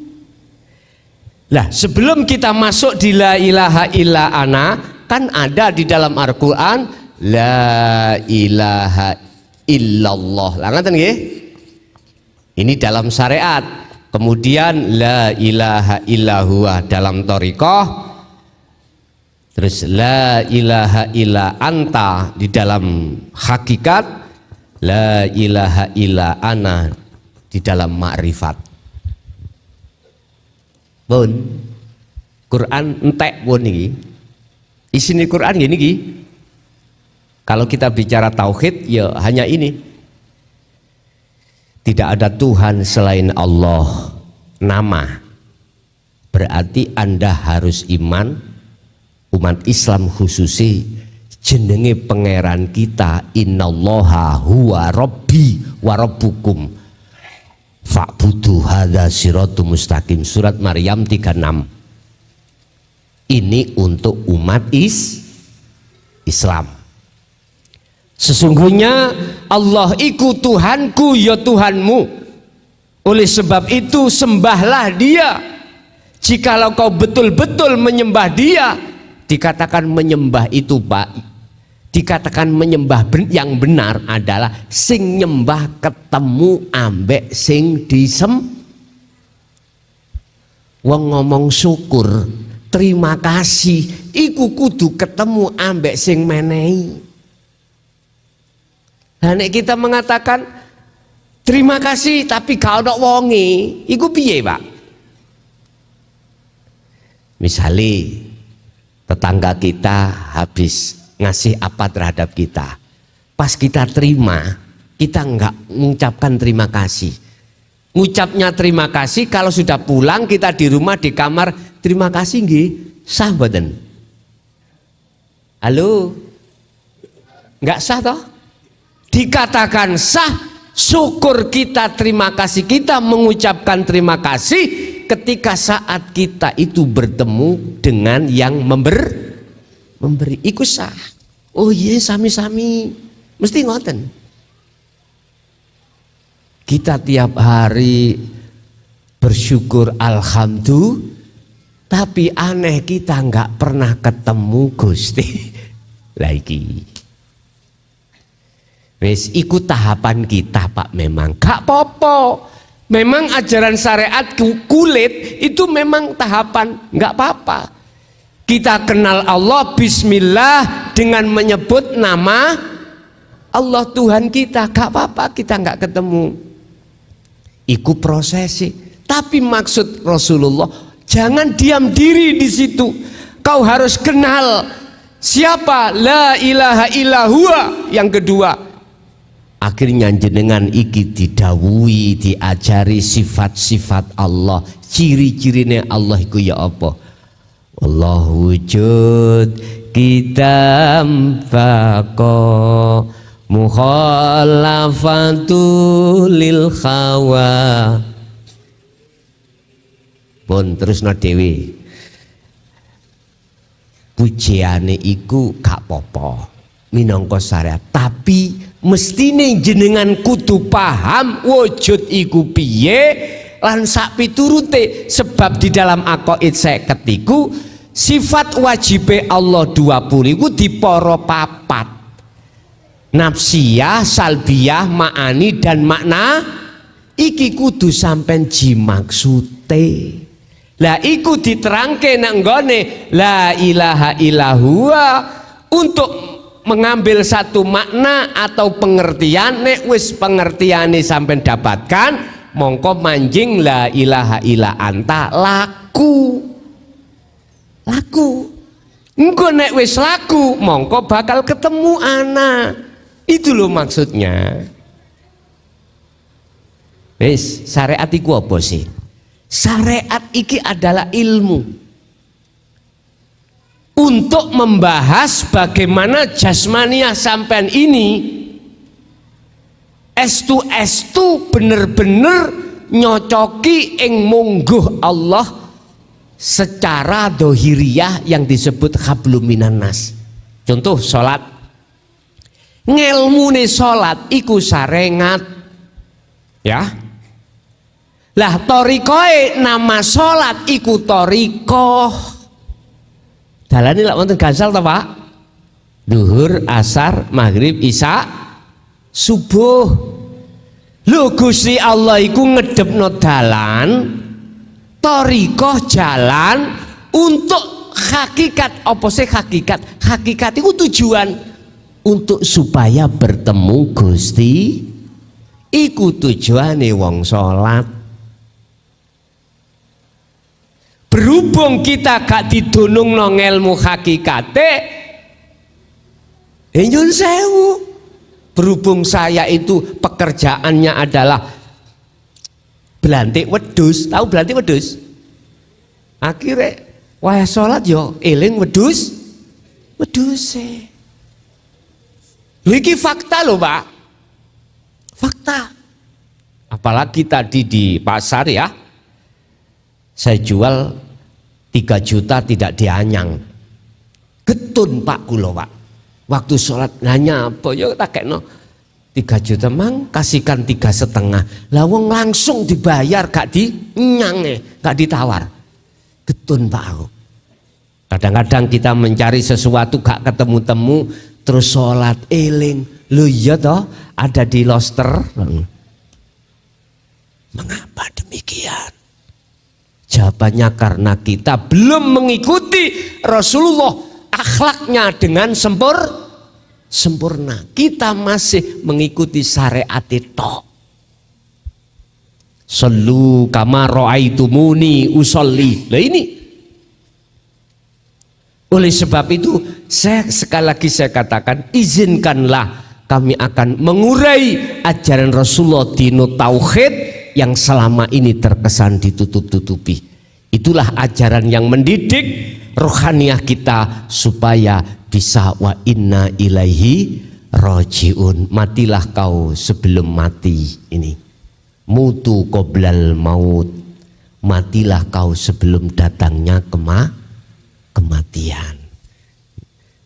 Lah, sebelum kita masuk di la ilaha illa ana, kan ada di dalam Al-Qur'an la ilaha illallah. Lah ngaten nggih? Ini dalam syariat. kemudian la ilaha illallah dalam thariqah, terus la ilaha illa anta di dalam hakikat, la ilaha illa ana di dalam ma'rifat. Pun Quran entek pun iki. Isine Quran gini iki. Kalau kita bicara tauhid ya hanya ini. Tidak ada Tuhan selain Allah. Nama. Berarti Anda harus iman, umat Islam khususi, jenenge pangeran kita innallaha huwa rabbi wa rabbukum fa'budu hadza siratum mustaqim, surat Maryam 36. Ini untuk umat Islam. Sesungguhnya Allah iku Tuhanku ya Tuhanmu. Oleh sebab itu sembahlah Dia. Jikalau kau betul-betul menyembah Dia, dikatakan menyembah itu Pak, dikatakan menyembah yang benar adalah sing nyembah ketemu ambek sing wong ngomong syukur, terima kasih, iku kudu ketemu ambek sing menehi. Nah, nek kita mengatakan terima kasih tapi gak ono wonge, iku piye, Pak? Misalnya tetangga kita habis ngasih apa terhadap kita, pas kita terima, kita enggak mengucapkan terima kasih. Ngucapnya terima kasih kalau sudah pulang, kita di rumah di kamar, terima kasih nggih, sah mboten? Halo? Enggak sah toh? Dikatakan sah, syukur kita, terima kasih kita, mengucapkan terima kasih ketika saat kita itu bertemu dengan yang memberi, iku sah. Oh iya, sami-sami mesti ngoten. Kita tiap hari bersyukur alhamdulillah, tapi aneh kita nggak pernah ketemu Gusti lagi. Wes ikut tahapan kita Pak, memang gak popo. Memang ajaran syariat kulit itu memang tahapan, nggak apa-apa. Kita kenal Allah bismillah dengan menyebut nama Allah Tuhan kita, gak apa-apa kita nggak ketemu. Iku prosesi. Tapi maksud Rasulullah jangan diam diri di situ. Kau harus kenal siapa la ilaha illallah. Yang kedua, akhirnya jenengan iki didawuhi, diajari sifat-sifat Allah, ciri-cirine Allah iku ya apa? Allah wujud kita mpako mukhalafatu lil khawa. Pun terus no dewi, pujiane iku gak popo minangka syariat, tapi mestine jenengan kudu paham wujud iku piye lan sak piturute, sebab di dalam aqaid 50 iku sifat wajibe Allah 20 iku dipara papat, nafsiyah, salbiyah, ma'ani dan makna. Iki kudu sampean jimaksute. Lah iku diterangke nang nggone la ilaha illallah untuk mengambil satu makna atau pengertian. Nek wis pengertiane sampean dapatkan, mongko manjing la ilaha illa anta laku. Engko nek wis laku, mongko bakal ketemu ana. Itu loh maksudnya. Wis, syariat iku apa sih? Syariat iki adalah ilmu untuk membahas bagaimana jasmaniah sampean ini estu bener-bener nyocoki ing mungguh Allah secara dohiriyah yang disebut hablum minan nas. Contoh sholat, ngelmune sholat iku sarengat, ya. Lah torikoe nama sholat iku torikoh. Dalane lak wonten gansal to Pak? Duhur, asar, maghrib, isya, subuh. Lho Gusti Allah iku ngedepno dalan, thariqah jalan untuk hakikat. Apa sih hakikat? Hakikat itu tujuan untuk supaya bertemu Gusti. Iku tujuane wong salat. Berhubung kita gak didunungno ngelmu hakikate, nyun sewu. Berhubung saya itu pekerjaannya adalah belantik wedhus, tahu belantik wedhus? Akhirnya wah salat yo eling wedhus, wedhuse. Lho iki fakta lho, Pak. Fakta. Apalagi tadi di pasar ya, saya jual 3 juta tidak dianyang. Getun Pak kula, Pak. Waktu sholat nanya apa ya tak kekno 3 juta mang kasihkan 3,5. Lah wong langsung dibayar gak dinyange, gak ditawar. Getun Pak aku. Kadang-kadang kita mencari sesuatu gak ketemu-temu terus sholat eling. Lu iya toh ada di loster. Mengapa demikian? Jawabannya karena kita belum mengikuti Rasulullah akhlaknya dengan sempurna. Kita masih mengikuti syariat tok. Sallu kama ra'aitumuni usolli. Lah ini. Oleh sebab itu sekali lagi saya katakan, izinkanlah kami akan mengurai ajaran Rasulullah dino tauhid yang selama ini terkesan ditutup-tutupi. Itulah ajaran yang mendidik rohaniah kita supaya bisa wa inna ilaihi rajiun. Matilah kau sebelum mati ini. Mutu qoblal maut. Matilah kau sebelum datangnya kematian.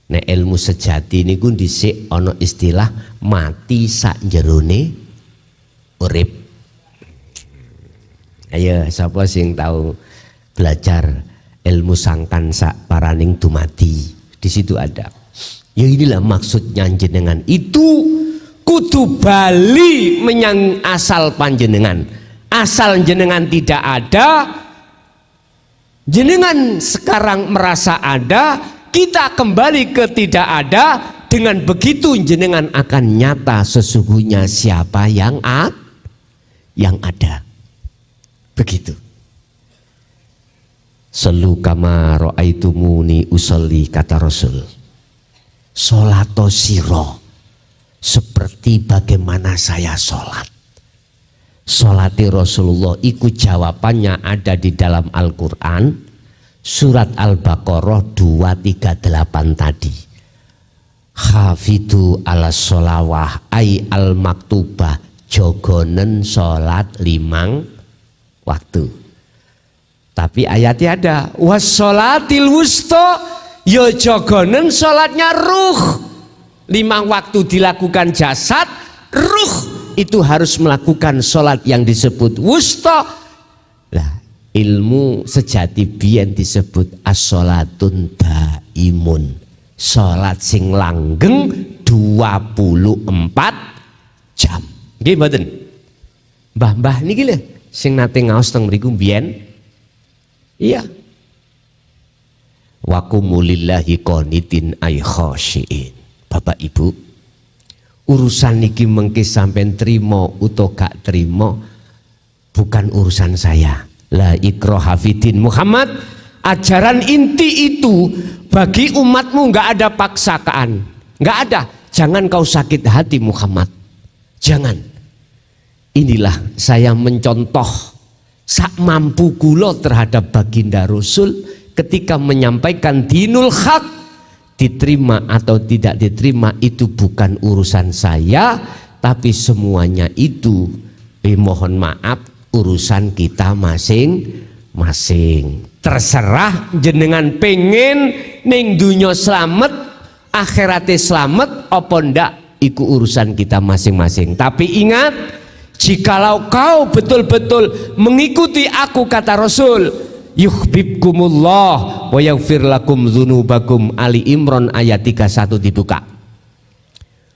Nek ilmu sejati niku dhisik ana istilah mati sak jerone urip. Ayo sapa sing tahu belajar ilmu sangkan sak paraning dumati, di situ ada. Ya inilah maksudnya jenengan itu kudu bali menyang asal panjenengan. Asal jenengan tidak ada, jenengan sekarang merasa ada, kita kembali ke tidak ada. Dengan begitu jenengan akan nyata sesungguhnya siapa yang ada. Begitu. Sallu kama ra'aitumuni usolli, kata Rasul. Sholato siro, seperti bagaimana saya sholat. Sholati Rasulullah iku jawabannya ada di dalam Al-Quran. Surat Al-Baqarah 238 tadi. Hafidhu ala sholawah ay al-maktubah, jogonen sholat 5 waktu. Tapi ayatnya ada wassolatil wusta, yo jogonen sholatnya ruh. 5 waktu dilakukan jasad, ruh itu harus melakukan sholat yang disebut wusta. Lah ilmu sejati biyen disebut as-sholatun daimun, sholat sing langgeng 24 jam. Nggih mboten? Mbah-mbah niki lho sing nate ngaos teng mriku biyen. Iya. Wa qumulillahi qanitin ay khashiin. Bapak Ibu, urusan niki mengke sampean trimo utawa gak trimo bukan urusan saya. La ikraha fiddin. Muhammad, ajaran inti itu bagi umatmu nggak ada paksaan, nggak ada. Jangan kau sakit hati Muhammad, jangan. Inilah saya mencontoh sak mampu kula terhadap baginda Rasul ketika menyampaikan dinul haq. Diterima atau tidak diterima itu bukan urusan saya, tapi semuanya itu mohon maaf urusan kita masing-masing. Terserah jenengan pengen ning dunya slamet, akhirate slamet apa ndak, iku urusan kita masing-masing. Tapi ingat, jikalau kau betul-betul mengikuti aku, kata Rasul, yuhibbukumullah wa yaghfir lakum dzunubakum. Ali Imran ayat 31 dibuka.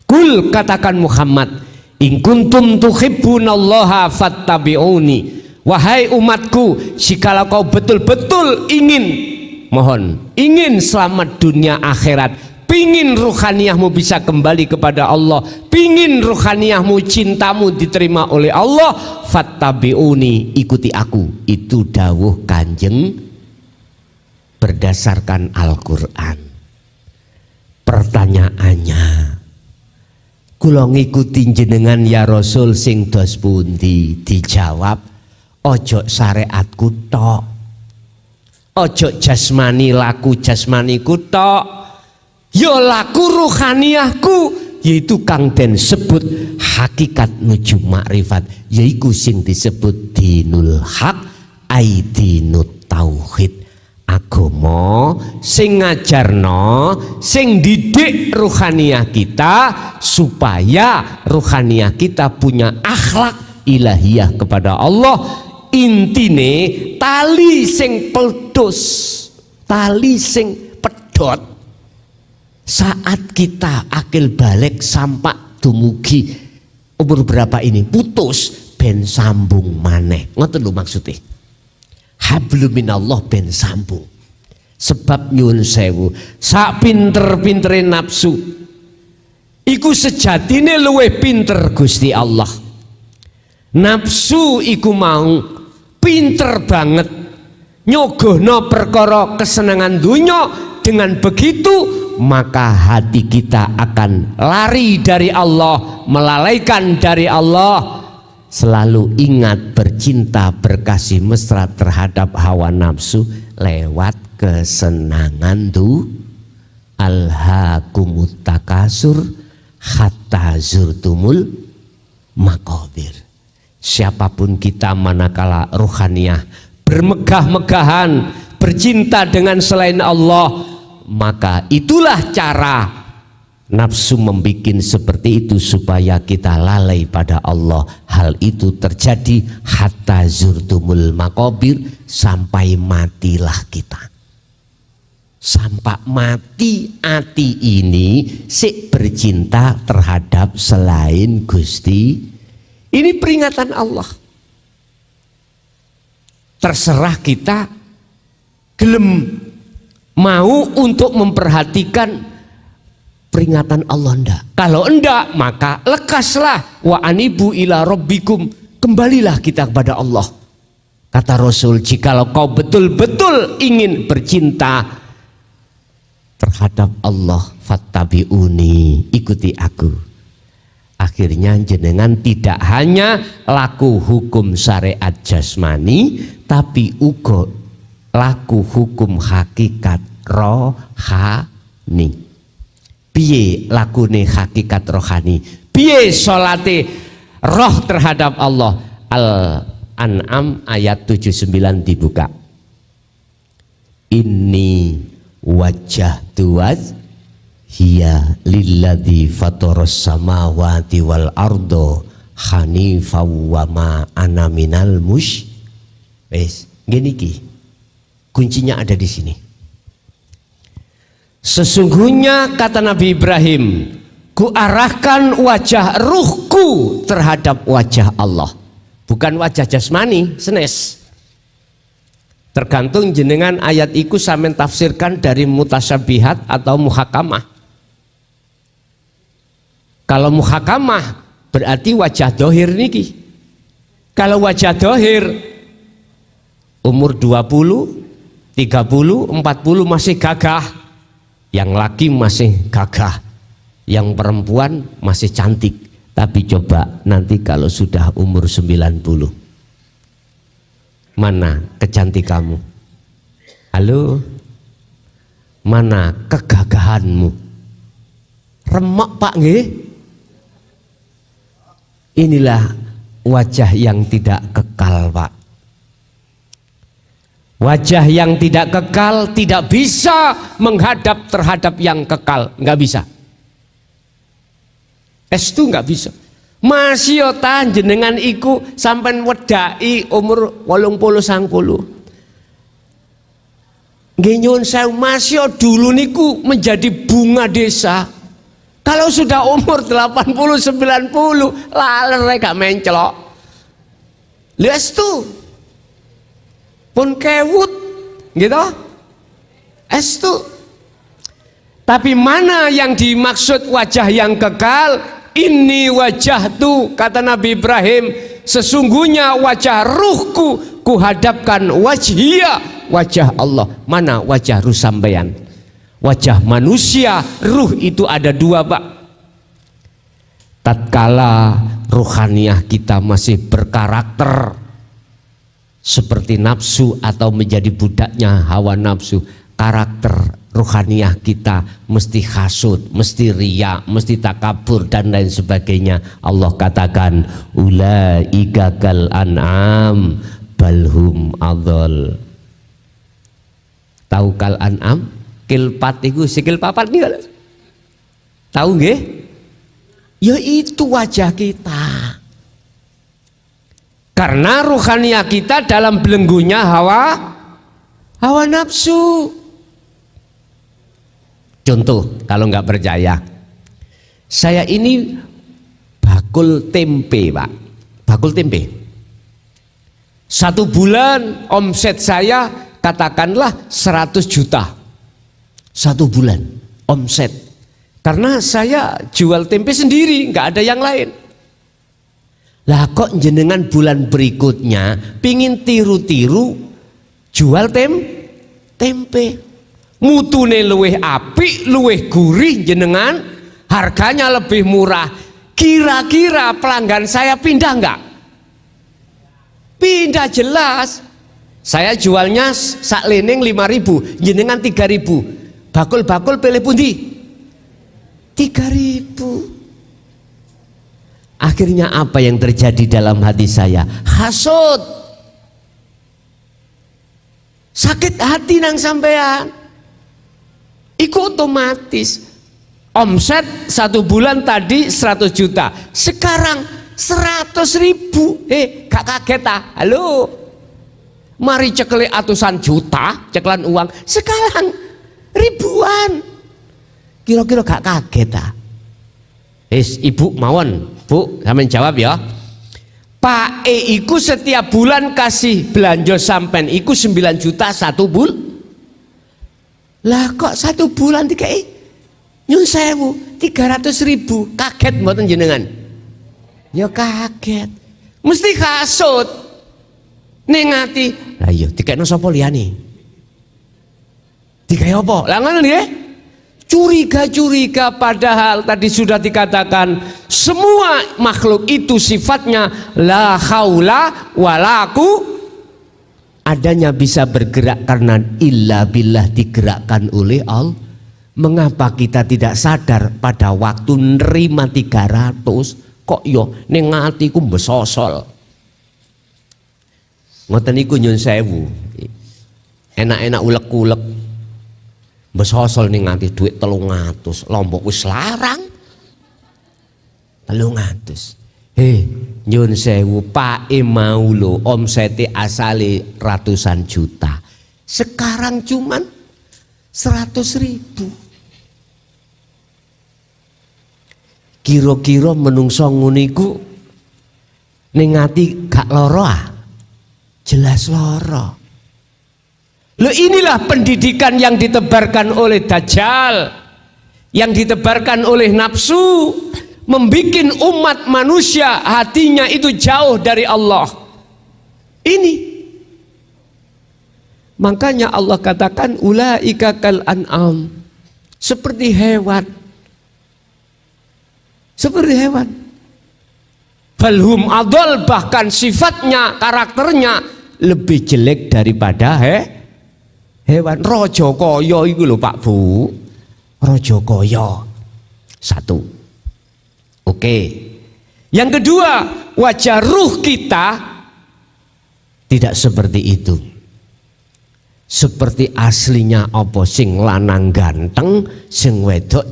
Kul, katakan Muhammad, In kuntum tuhibbunallaha fattabi'uni. Wahai umatku, jikalau kau betul-betul ingin selamat dunia akhirat, pingin ruhaniyahmu bisa kembali kepada Allah, pingin ruhaniyahmu, cintamu diterima oleh Allah, fattabi'uni, ikuti aku. Itu dawuh Kanjeng berdasarkan Al-Quran. Pertanyaannya, kula ngikuti jenengan ya Rasul sing dos pundi? Dijawab, ojo syariatku tok, ojo jasmani laku jasmaniku tok, yo laku ruhaniyahku, yaitu kang den sebut hakikat nuju makrifat, yaiku sing disebut dinul haq, ai dinut tauhid. Agama sing ngajarno, sing didik ruhaniyah kita supaya ruhaniyah kita punya akhlak ilahiyah kepada Allah. Intine tali sing peldus, tali sing pedot, saat kita akil balik sampak dumugi umur berapa ini putus ben sambung maneh. Ngoten lho maksudnya. Hablum minallah ben sambung. Sebab nyuwun sewu, sak pinter-pintere nafsu iku sejatine luwih pinter Gusti Allah. Nafsu iku mau pinter banget nyogohno perkara kesenangan dunya. Dengan begitu maka hati kita akan lari dari Allah, melalaikan dari Allah. Selalu ingat bercinta berkasih mesra terhadap hawa nafsu lewat kesenangan tu. Alhaakumut takasur hatta zurtumul maqabir. Siapapun kita manakala ruhaniyah bermegah-megahan, bercinta dengan selain Allah, maka itulah cara nafsu membikin seperti itu supaya kita lalai pada Allah. Hal itu terjadi hatta zurtumul maqabir, sampai matilah kita. Sampai mati hati ini sik bercinta terhadap selain Gusti. Ini peringatan Allah. Terserah kita gelem mau untuk memperhatikan peringatan Allah ndak. Kalau enggak maka lekaslah, wa anibu ila rabbikum, kembalilah kita kepada Allah. Kata Rasul, jikalau kau betul-betul ingin bercinta terhadap Allah, fattabi'uni, ikuti aku. Akhirnya jenengan tidak hanya laku hukum syariat jasmani, tapi uga laku hukum hakikat rohani. Piye lakune hakikat rohani, piye salate roh terhadap Allah. Al-An'am ayat 79 dibuka. Inni wajjahtu wajhiya lilladzi fataras samawati wal ardo hanifan wa ma ana minal wes ngene iki kuncinya ada di sini. Sesungguhnya kata Nabi Ibrahim, ku arahkan wajah ruhku terhadap wajah Allah, bukan wajah jasmani senes. Tergantung jenengan ayat iku sampean tafsirkan dari mutasyabihat atau muhakamah. Kalau muhakamah berarti wajah dohir niki. Kalau wajah dohir umur 20, 30, 40 masih gagah. Yang laki masih gagah, yang perempuan masih cantik. Tapi coba nanti kalau sudah umur 90, mana kecantikanmu? Halo? Mana kegagahanmu? Remek Pak nggih? Inilah wajah yang tidak kekal Pak. Wajah yang tidak kekal tidak bisa menghadap terhadap yang kekal, nggak bisa. Itu nggak bisa. Masih jenengan iku sampai wedai umur 80-90. Nggih nyuwun sewu, masih dulu niku menjadi bunga desa. Kalau sudah umur 80 90 laler gak mencelok. Lihat tuh. Pun kewut gitu. Estu. Tapi mana yang dimaksud wajah yang kekal? Ini wajah tuh kata Nabi Ibrahim, sesungguhnya wajah ruhku kuhadapkan wajhia, wajah Allah. Mana wajah ruh sampeyan? Wajah manusia, ruh itu ada dua, Pak. Tatkala ruhaniah kita masih berkarakter seperti nafsu atau menjadi budaknya hawa nafsu, karakter ruhaniah kita mesti hasud, mesti riya, mesti takabur dan lain sebagainya. Allah katakan ulaika kal an'am balhum adol. Tahu kal an'am? Kilpat itu sikil papat nih. Tahu nggih? Ya itu wajah kita. Karena ruhaniah kita dalam belenggunya hawa nafsu. Contoh, kalau nggak percaya, saya ini bakul tempe, Pak. Bakul tempe. 1 bulan omset saya katakanlah 100 juta. 1 bulan omset. Karena saya jual tempe sendiri, nggak ada yang lain. Lah kok jenengan bulan berikutnya pingin tiru-tiru jual tempe. Mutune luweh apik, luweh gurih jenengan, harganya lebih murah. Kira-kira pelanggan saya pindah enggak? Pindah jelas. Saya jualnya sak leneng 5.000, jenengan 3.000. Bakul-bakul pilih pundi? 3.000. Akhirnya apa yang terjadi dalam hati saya? Hasud. Sakit hati nang sampean. Iku otomatis omset 1 bulan tadi 100 juta, sekarang 100.000. Gak kaget ah? Halo, mari cekle atusan juta, ceklan uang, sekarang ribuan. Kira-kira gak kaget ah? Ibu mawon, Bu, sampeyan jawab ya. Pak iku setiap bulan kasih belanja sampean iku 9 juta 1 bulan. Lah kok 1 bulan dikai nyun sewu 300.000, kaget mboten jenengan? Ya kaget, mesti kasut ning ati. Lah iya dikekno sapa liyane? Dikai apa? Lah ngono nggih. Curiga-curiga, padahal tadi sudah dikatakan semua makhluk itu sifatnya la haula walaku, adanya bisa bergerak karena illa billah, digerakkan oleh Allah. Mengapa kita tidak sadar pada waktu nerima 300 kok yo ning atiku mbesosol. Ngoten niku nyun sewu. Enak-enak ulek-ulek. Mbesosol ning ati duit 300, Lombok wis larang. 300. Nyun sewu, Pak mau lo omsete asale ratusan juta, sekarang cuman 100.000. Kira-kira menungso ngono iku ning ati gak lara ah? Jelas lara. Lo inilah pendidikan yang ditebarkan oleh Dajjal, yang ditebarkan oleh nafsu, membikin umat manusia hatinya itu jauh dari Allah. Ini makanya Allah katakan ulaika kal an'am, seperti hewan. Seperti hewan. Balhum adol, bahkan sifatnya, karakternya lebih jelek daripada hewan. Raja kaya iku lho Pak Bu. Raja kaya. 1. Oke. Yang kedua, wajah ruh kita tidak seperti itu. Seperti aslinya apa, sing lanang ganteng, sing wedok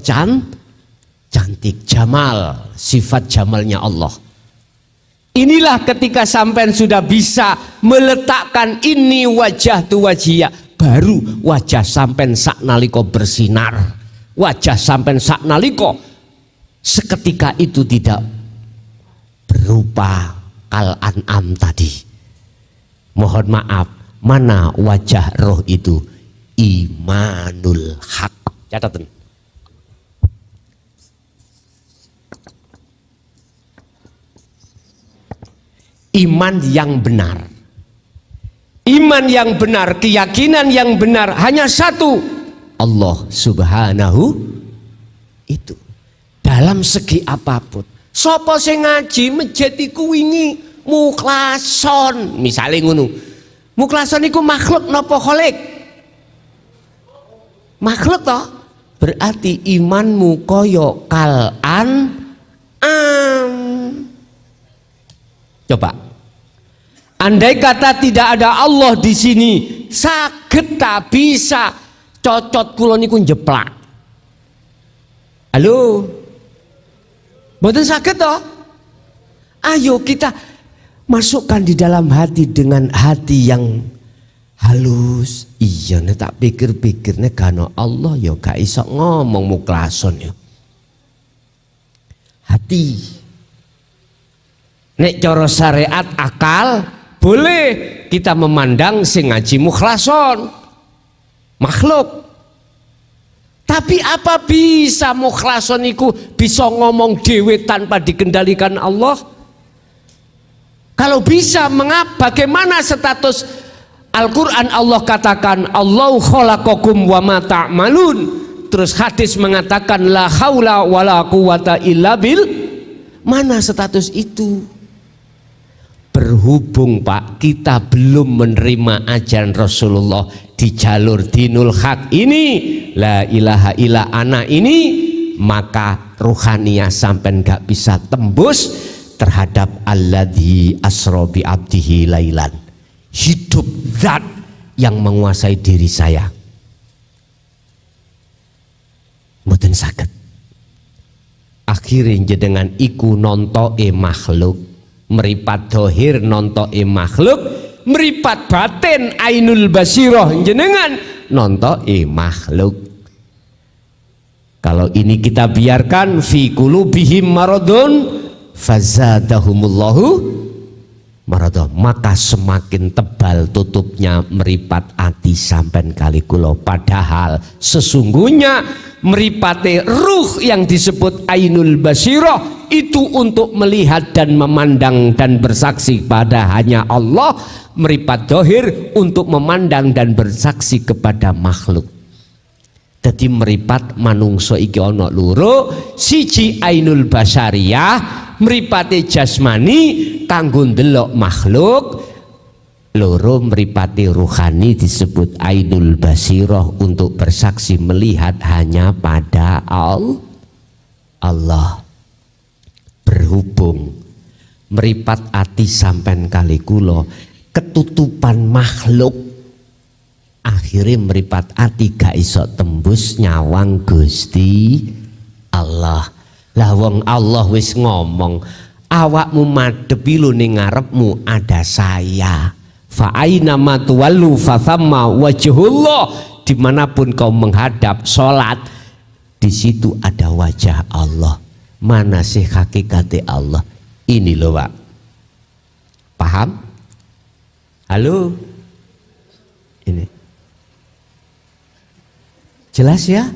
cantik, jamal, sifat jamalnya Allah. Inilah ketika sampean sudah bisa meletakkan ini wajah tu wajiyah, baru wajah sampean saknaliko bersinar, wajah sampean saknaliko seketika itu tidak berupa kal an'am tadi. Mohon maaf, mana wajah roh itu? Imanul haq. Catatan. Iman yang benar. Iman yang benar, keyakinan yang benar hanya satu, Allah Subhanahu itu. Dalam segi apapun. Sopo sing ngaji masjid iku wingi mukhlason, misale ngono. Mukhlason iku makhluk napa khalik? Makhluk toh? Berarti imanmu koyo kal an'am. Coba. Andai kata tidak ada Allah di sini, saged tak bisa cocot kula niku njeplak. Halo. Mboten saged toh? Ayo kita masukkan di dalam hati dengan hati yang halus. Iya nek tak pikir-pikir nek gano Allah ya gak iso ngomong mukhlason ya. Hati. Nek cara syariat akal boleh kita memandang sing ngaji mukhlason makhluk. Tapi apa bisa mukhlason iku bisa ngomong dewe tanpa dikendalikan Allah? Kalau bisa, mengapa? Bagaimana status Al-Quran? Allah katakan Allahu khalaqakum wa ma ta'malun. Terus hadis mengatakan la haula wa la quwata illa bil. Mana status itu? Berhubung Pak, kita belum menerima ajaran Rasulullah di jalur dinul haq ini, la ilaha illa ana ini, maka ruhaniyah sampai gak bisa tembus terhadap alladzi asra bi abdihi lailan. Hidup zat yang menguasai diri saya. Mboten saged. Akhirnya dengan iku nontoke makhluk, meripat dohir nontoke makhluk, meripat batin ainul basiroh jenengan nontoke makhluk. Kalau ini kita biarkan fi qulubihim maradun fazadahumullahu maradun, maka semakin tebal tutupnya meripat ati sampen kali kulo. Padahal sesungguhnya meripate ruh yang disebut ainul basiroh itu untuk melihat dan memandang dan bersaksi pada hanya Allah. Meripat dohir untuk memandang dan bersaksi kepada makhluk. Jadi meripat manungso iki ono loro, siji ainul basariyah meripate jasmani kanggo ndelok makhluk, loro meripati ruhani disebut ainul basiroh untuk bersaksi melihat hanya pada Allah. Berhubung meripat ati sampen kali kulo ketutupan makhluk, akhirnya meripat ati gak iso tembus nyawang Gusti Allah. Lah wong Allah wis ngomong awakmu madhepi lho ning ngarepmu ada saya. Fa aina ma tuwallu fa thamma wajhullah. Dimanapun kau menghadap sholat, di situ ada wajah Allah. Mana sih hakikatnya Allah? Ini loh Pak. Paham? Halo? Ini jelas ya?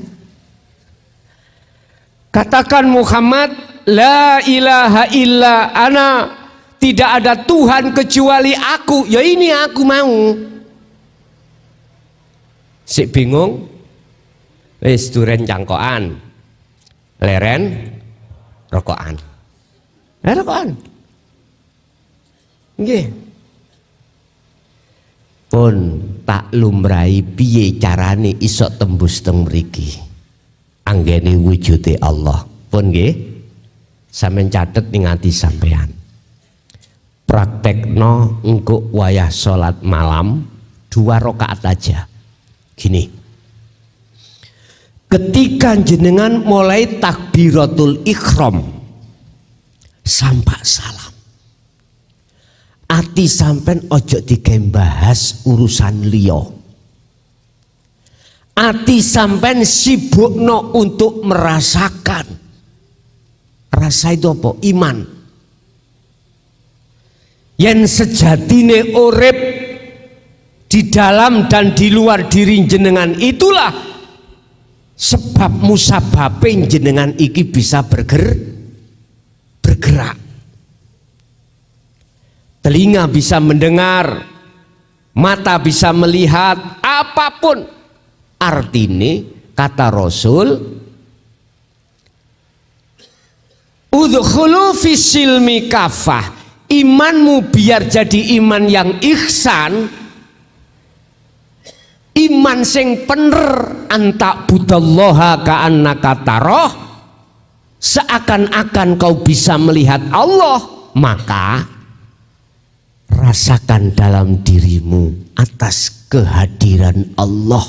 Katakan Muhammad, la ilaha illa ana, tidak ada Tuhan kecuali aku. Ya ini aku mau. Si bingung, wis duren cangkokan, leren rokokan, rokokan, nggih. Pun tak lumrahi piye carane iso tembus teng mriki. Anggene wujude Allah. Pun nggih. Sampeyan catet ning ati sampean. Praktekno engko wayah salat malam 2 rakaat aja. Gini. Ketika jenengan mulai takbiratul ihram sampai salam, ati sampen ojo dikembahas urusan liya. Ati sampen sibukno untuk merasakan Rasa itu apa? Iman. Yen sejatine urip di dalam dan di luar diri jenengan, itulah sebab musababe jenengan iki bisa bergerak. Telinga bisa mendengar, mata bisa melihat, apapun. Artine kata Rasul, udkhulu fisilmi kafah. Imanmu biar jadi iman yang ihsan, iman sing bener, anta budallaha ka'annaka taroh, seakan-akan kau bisa melihat Allah, maka rasakan dalam dirimu atas kehadiran Allah,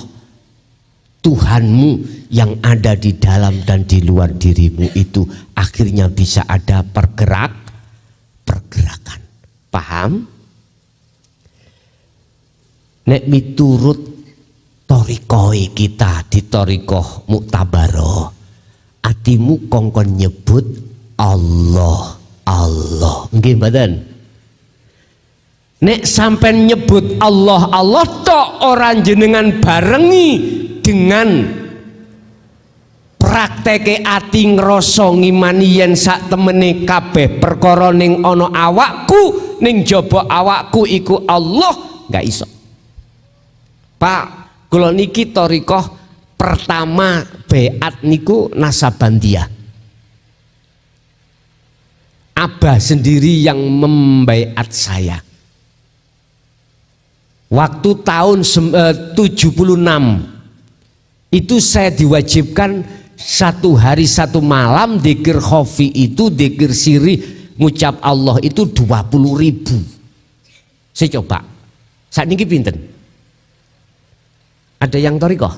Tuhanmu yang ada di dalam dan di luar dirimu itu akhirnya bisa ada pergerakan. Paham? Nek miturut torikoi kita di torikoh Muktabaro, atimu kongkon nyebut Allah, Allah. Nggih mboten? Nek sampean nyebut Allah, Allah tok orang jenengan barengi dengan prakteke ati ngrasa ngimani yen sak temene kabeh perkara ning ana awakku, ning jaba awakku iku Allah, nggak iso. Pak, kula niki thariqah pertama beat niku Nasabandiyah. Abah sendiri yang membaiat saya. Waktu tahun 76 itu saya diwajibkan 1 hari 1 malam dzikir khofi itu, dzikir sirih ngucap Allah itu 20.000. Saya coba. Saat ini pinten? Ada yang thariqah?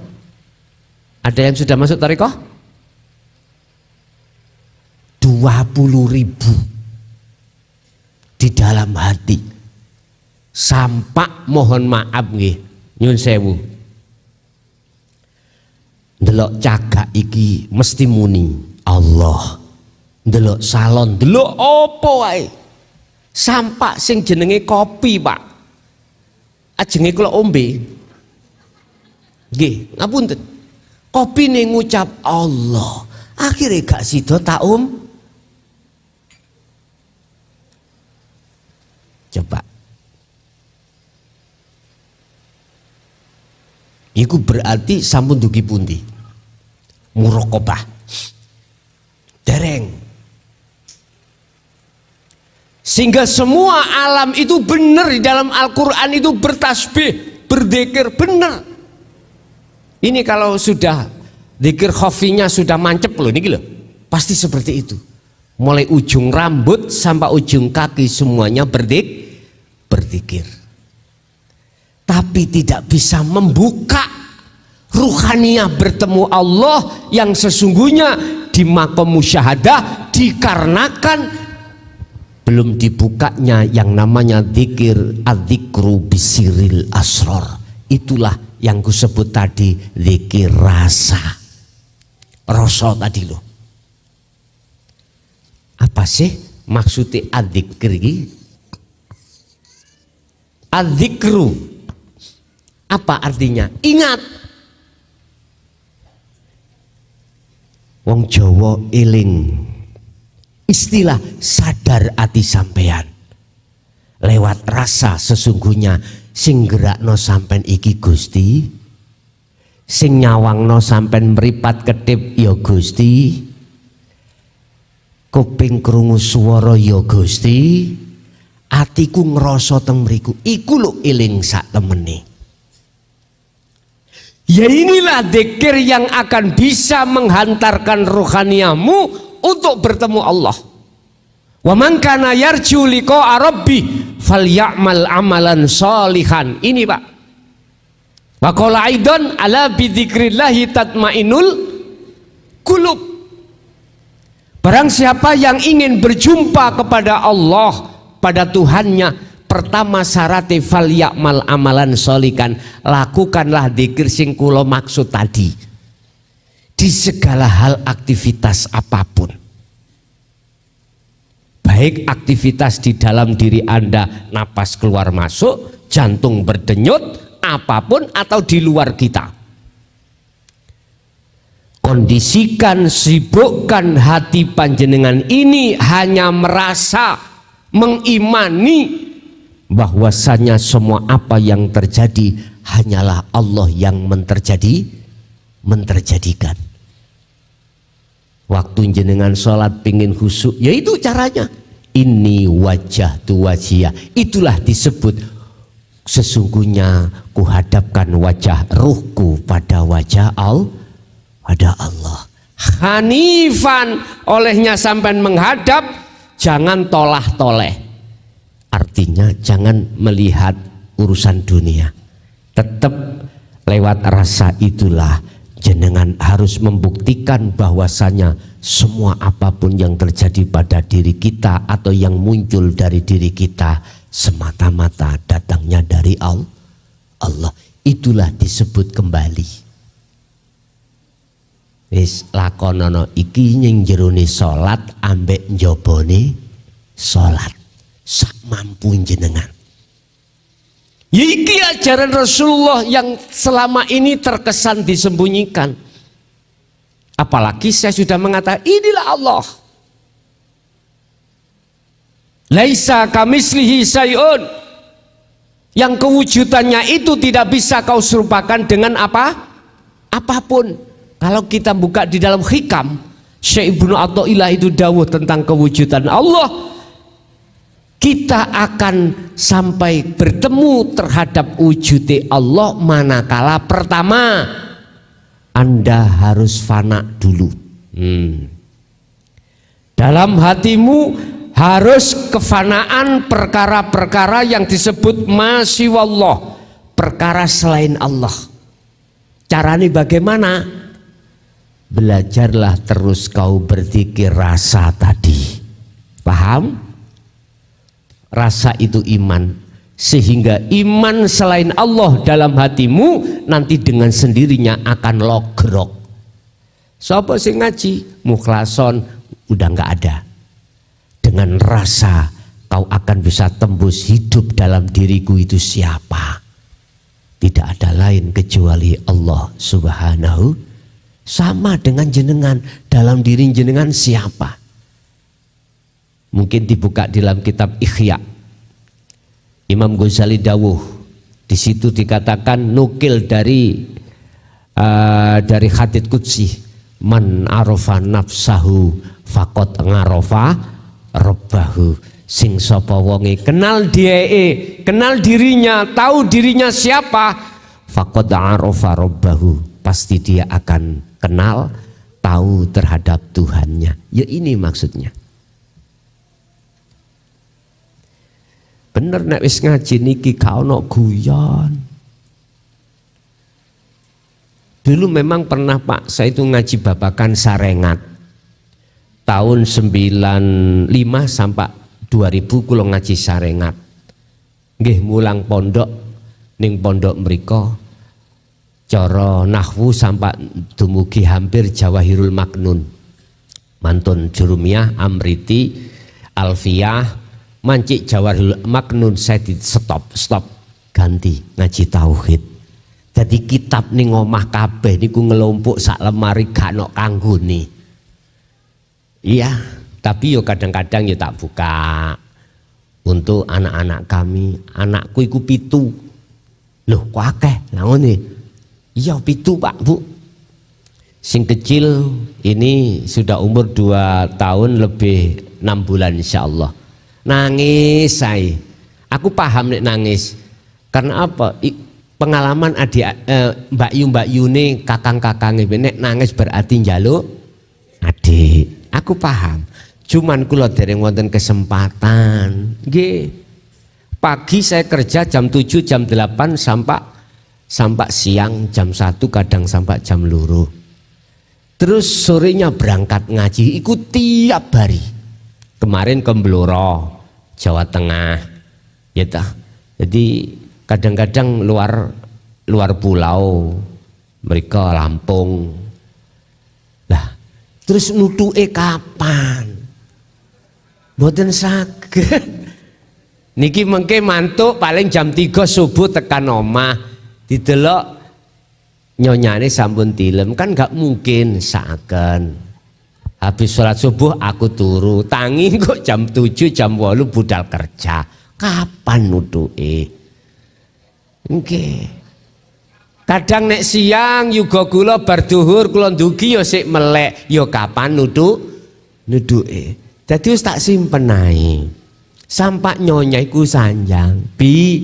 Ada yang sudah masuk thariqah? 20.000 di dalam hati. Sampak mohon maaf nggih, nyun sewu. Ndelok cagak iki mesti muni Allah. Ndelok salon, ndelok apa wae. Sampak sing jenenge kopi, Pak. Ajenge kula ombe. Nggih, ngapunten. Kopi ning ngucap Allah. Akhire gak sida tak Coba. Iku berarti sampun dugi pundi? Muraqabah. Dereng. Sehingga semua alam itu benar di dalam Al-Quran itu bertasbih, berzikir benar. Ini kalau sudah zikir khafinya sudah mancep loh, ini loh. Pasti seperti itu. Mulai ujung rambut sampai ujung kaki semuanya berzikir. Tapi tidak bisa membuka ruhaniyah bertemu Allah yang sesungguhnya di maqam musyahadah, dikarenakan belum dibukanya yang namanya zikir, adzikru bisiril asror. Itulah yang kusebut tadi zikir rasa. Rasa tadi loh. Apa sih maksudnya adzikir ini? Adzikru apa artinya? Ingat. Wong Jawa eling. Istilah sadar ati sampean. Lewat rasa sesungguhnya sing gerakno sampean iki Gusti. Sing nyawangno sampean mripat kedip ya Gusti. Kuping krungu swara ya Gusti. Atiku ngrasa teng mriku. Iku lho eling sak temene. Ya inilah dzikir yang akan bisa menghantarkan rohaniamu untuk bertemu Allah. Wa man kana yarju liqa'a rabbih falyamal amalan shalihan. Ini Pak. Wa qala aidan ala bi dzikrillah tatmainul qulub. Barang siapa yang ingin berjumpa kepada Allah, pada Tuhannya, pertama syaratnya fal yakmal amalan sholikan, lakukanlah dzikir sing kula maksud tadi di segala hal aktivitas apapun. baik aktivitas di dalam diri Anda, napas keluar masuk, jantung berdenyut, apapun, atau di luar kita. Kondisikan, sibukkan hati panjenengan ini hanya merasa mengimani bahwasanya semua apa yang terjadi hanyalah Allah yang menterjadikan. Waktu jenengan sholat pingin khusyuk, yaitu caranya. Ini wajah tu wajiyah, itulah disebut sesungguhnya kuhadapkan wajah ruhku pada wajah Allah. Hanifan, olehnya sampai menghadap, jangan tolah-toleh. Artinya jangan melihat urusan dunia. Tetap lewat rasa itulah jenengan harus membuktikan bahwasanya semua apapun yang terjadi pada diri kita atau yang muncul dari diri kita semata-mata datangnya dari Allah. Itulah disebut kembali. Wis lakonono iki ning jerone salat ambek njabane salat sak mampu jenengan. Iki ajaran Rasulullah yang selama ini terkesan disembunyikan. Apalagi saya sudah mengatakan inilah Allah. Laisa kamislihi syai'un. Yang kewujudannya itu tidak bisa kau serupakan dengan apapun. Kalau kita buka di dalam hikam, Syekh Ibnu Athaillah itu dawuh tentang kewujudan Allah. Kita akan sampai bertemu terhadap wujud Allah manakala pertama Anda harus fana dulu. Dalam hatimu harus kefanaan perkara-perkara yang disebut masiwallah, perkara selain Allah. Caranya bagaimana? Belajarlah terus kau berzikir rasa tadi. Paham? Rasa itu iman. Sehingga iman selain Allah dalam hatimu nanti dengan sendirinya akan logrok. Sapa sing ngaji mukhlason udah nggak ada. Dengan rasa kau akan bisa tembus hidup dalam diriku itu siapa? Tidak ada lain kecuali Allah Subhanahu. Sama dengan jenengan, dalam diri jenengan siapa? Mungkin dibuka di dalam kitab Ihya. Imam Ghazali dawuh, di situ dikatakan nukil dari hadits qudsi, man arafa nafsahu faqad ngarafa rabbahu. Sing sapa wonge kenal diee, kenal dirinya, tahu dirinya siapa, faqad arafa rabbahu, pasti dia akan kenal, tahu terhadap Tuhannya. Ya ini maksudnya. Bener nek wis ngaji niki gak ono guyon. Dulu memang pernah Pak, saya itu ngaji babakan sarengat. Tahun 95 sampai 2000 kula ngaji sarengat. Nggih mulang pondok ning pondok mriku. Cara nahwu sampai dumugi hampir Jawahirul Maknun, mantun Jurumiyah, Amriti, Alfiyah, mancik Jawahirul Maknun, saya di stop ganti ngaji tauhid. Jadi kitab ning omah kabeh niku ngelompok sak lemari gak ono kanggone. Iya, tapi yo kadang-kadang yo tak buka untuk anak-anak kami. Anakku iku 7. Loh kok akeh lha ngene. Iya 7 Pak Bu. Sing kecil ini sudah umur 2 tahun lebih 6 bulan insya Allah. Nangis saya. Aku paham nek nangis. Karena apa? Pengalaman Mbak Yu nih kakang-kakangnya nek nangis berarti njaluk adik. Aku paham. Cuman kula dereng wonten kesempatan. Nggih. Pagi saya kerja jam 7 jam 8 sampai siang jam 1 kadang sampai jam 2. Terus sorenya berangkat ngaji ikut tiap hari. Kemarin ke Blora, Jawa Tengah. Ya ta. Jadi kadang-kadang luar pulau, mereka Lampung. Lah, terus nutuke kapan? Mboten saged. Niki mengke mantuk paling jam 3 subuh tekan omah didelok nyonyane sampun tilem, kan gak mungkin saken. Habis sholat subuh aku turu, tangi kok jam 7 jam 8 budal kerja. Kapan nuduke? Nggih. Kadang nek siang yuga kula bar duhur kula ndugi ya sik melek, ya kapan nuduke. Dadi wis tak simpen ae. Sampak nyonya iku sanjang. Bi,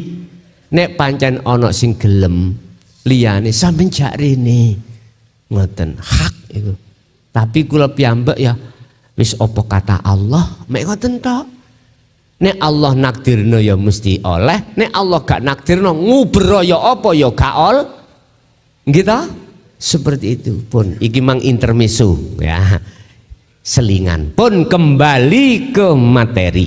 nek pancen ana sing gelem liyane sampeyan jak rene. Ngoten, hak iku. Tapi kula piyambak ya wis apa kata Allah, mek ngoten tok. Nek Allah nakdirno ya mesti oleh, nek Allah gak nakdirno ngubero ya apa ya gak ol. Nggih ta? Seperti itu pun. Iki mang intermezzo ya. Selingan pun kembali ke materi.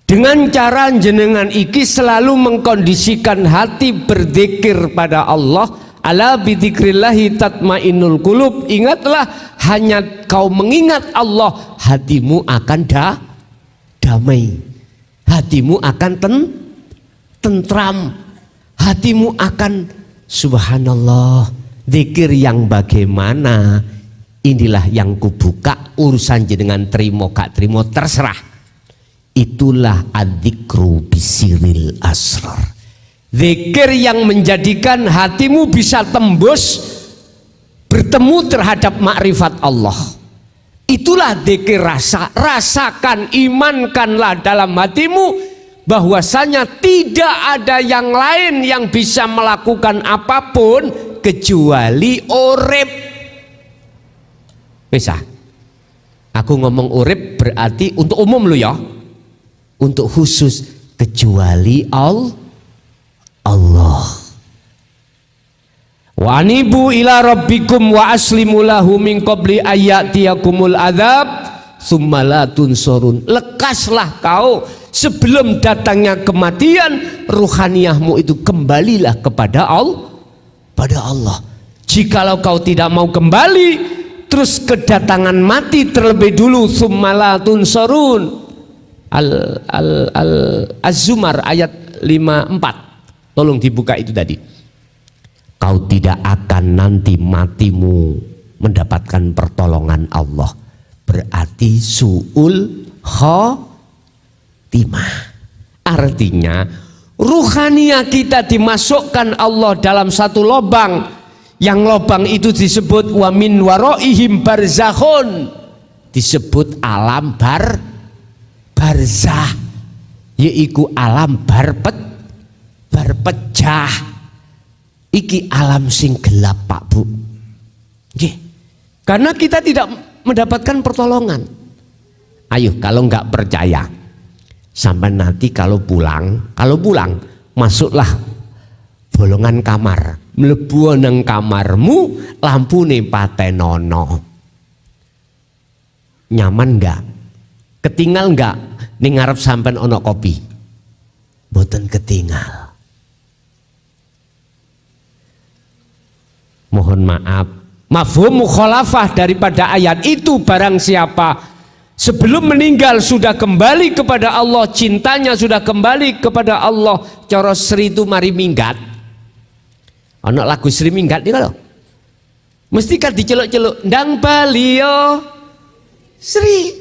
Dengan cara jenengan iki selalu mengkondisikan hati berzikir pada Allah. Ala bidzikrillahi tatmainnul qulub. Ingatlah, hanya kau mengingat Allah, hatimu akan damai. Hatimu akan tentram. Hatimu akan subhanallah. Zikir yang bagaimana? Inilah yang kubuka, urusan jenengan terima gak terima terserah. Itulah adzikru bisiril asrar. Zikir yang menjadikan hatimu bisa tembus bertemu terhadap makrifat Allah. Itulah zikir rasa. Rasakan, imankanlah dalam hatimu bahwasanya tidak ada yang lain yang bisa melakukan apapun kecuali urip. Bisa. Aku ngomong urip berarti untuk umum lo ya. Untuk khusus kecuali Allah. Wa anibu ila rabbikum wa aslimu lahu min qabli ayyatiyakumul adzab tsumma la tunsurun. Lekaslah kau sebelum datangnya kematian, ruhaniyahmu itu kembalilah kepada Allah. Jikalau kau tidak mau kembali, terus kedatangan mati terlebih dulu, tsumma la tunsurun. Az-Zumar ayat 54. Tolong dibuka itu tadi. Kau tidak akan nanti matimu mendapatkan pertolongan Allah. Berarti su'ul khotimah. Artinya ruhaniyah kita dimasukkan Allah dalam satu lobang. Yang lobang itu disebut wa min waraihim barzakhun. Disebut alam barzah, yaitu alam barpecah. Iki alam sing gelap Pak Bu. Nggih. Karena kita tidak mendapatkan pertolongan. Ayo kalau nggak percaya, sampai nanti kalau pulang masuklah bolongan kamar, mlebu nang kamarmu, lampune patenono. Nyaman nggak? Ketinggal nggak? Ning ngarep sampean ono kopi. Mboten ketinggal. Mohon maaf, mafhum mukhalafah daripada ayat itu, barang siapa sebelum meninggal sudah kembali kepada Allah, cintanya sudah kembali kepada Allah, cara Sri itu mari minggat. Ono lagu Sri minggat iki lho. Mesti kan diceluk-celuk ndang bali yo Sri.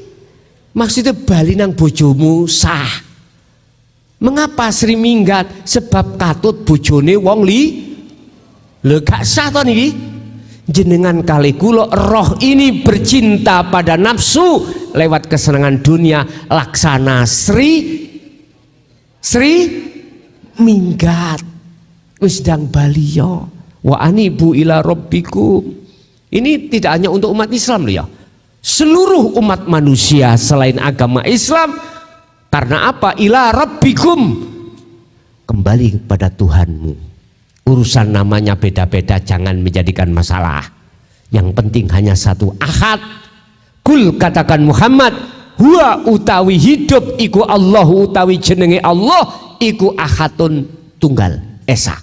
Maksudnya bali nang bojomu sah. Mengapa Sri minggat? Sebab katut bojone wong lho gak sah to niki. Jenengan kali kula roh ini bercinta pada nafsu lewat kesenangan dunia, laksana Sri minggat. Wis dang bali yo. Wa anibu ila rabbikum. Ini tidak hanya untuk umat Islam loh ya. Seluruh umat manusia selain agama Islam. Karena apa? Ila rabbikum, kembali kepada Tuhanmu. Urusan namanya beda-beda jangan menjadikan masalah. Yang penting hanya satu, ahad. Kul, katakan Muhammad, huwa utawi hidup iku Allah, utawi jenenge Allah iku ahadun, tunggal esa.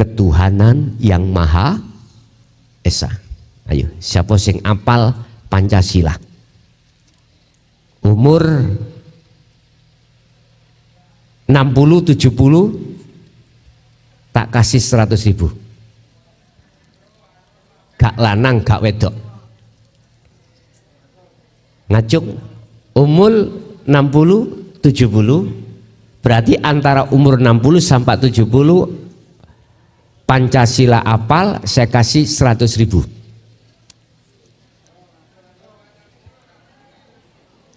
Ketuhanan yang maha esa. Ayo, siapa sing apal Pancasila? umur 60-70 tak kasih 100.000. Gak lanang gak wedok. Ngacuk umur 60-70 berarti antara umur 60 sampai 70 Pancasila apal, saya kasih 100.000.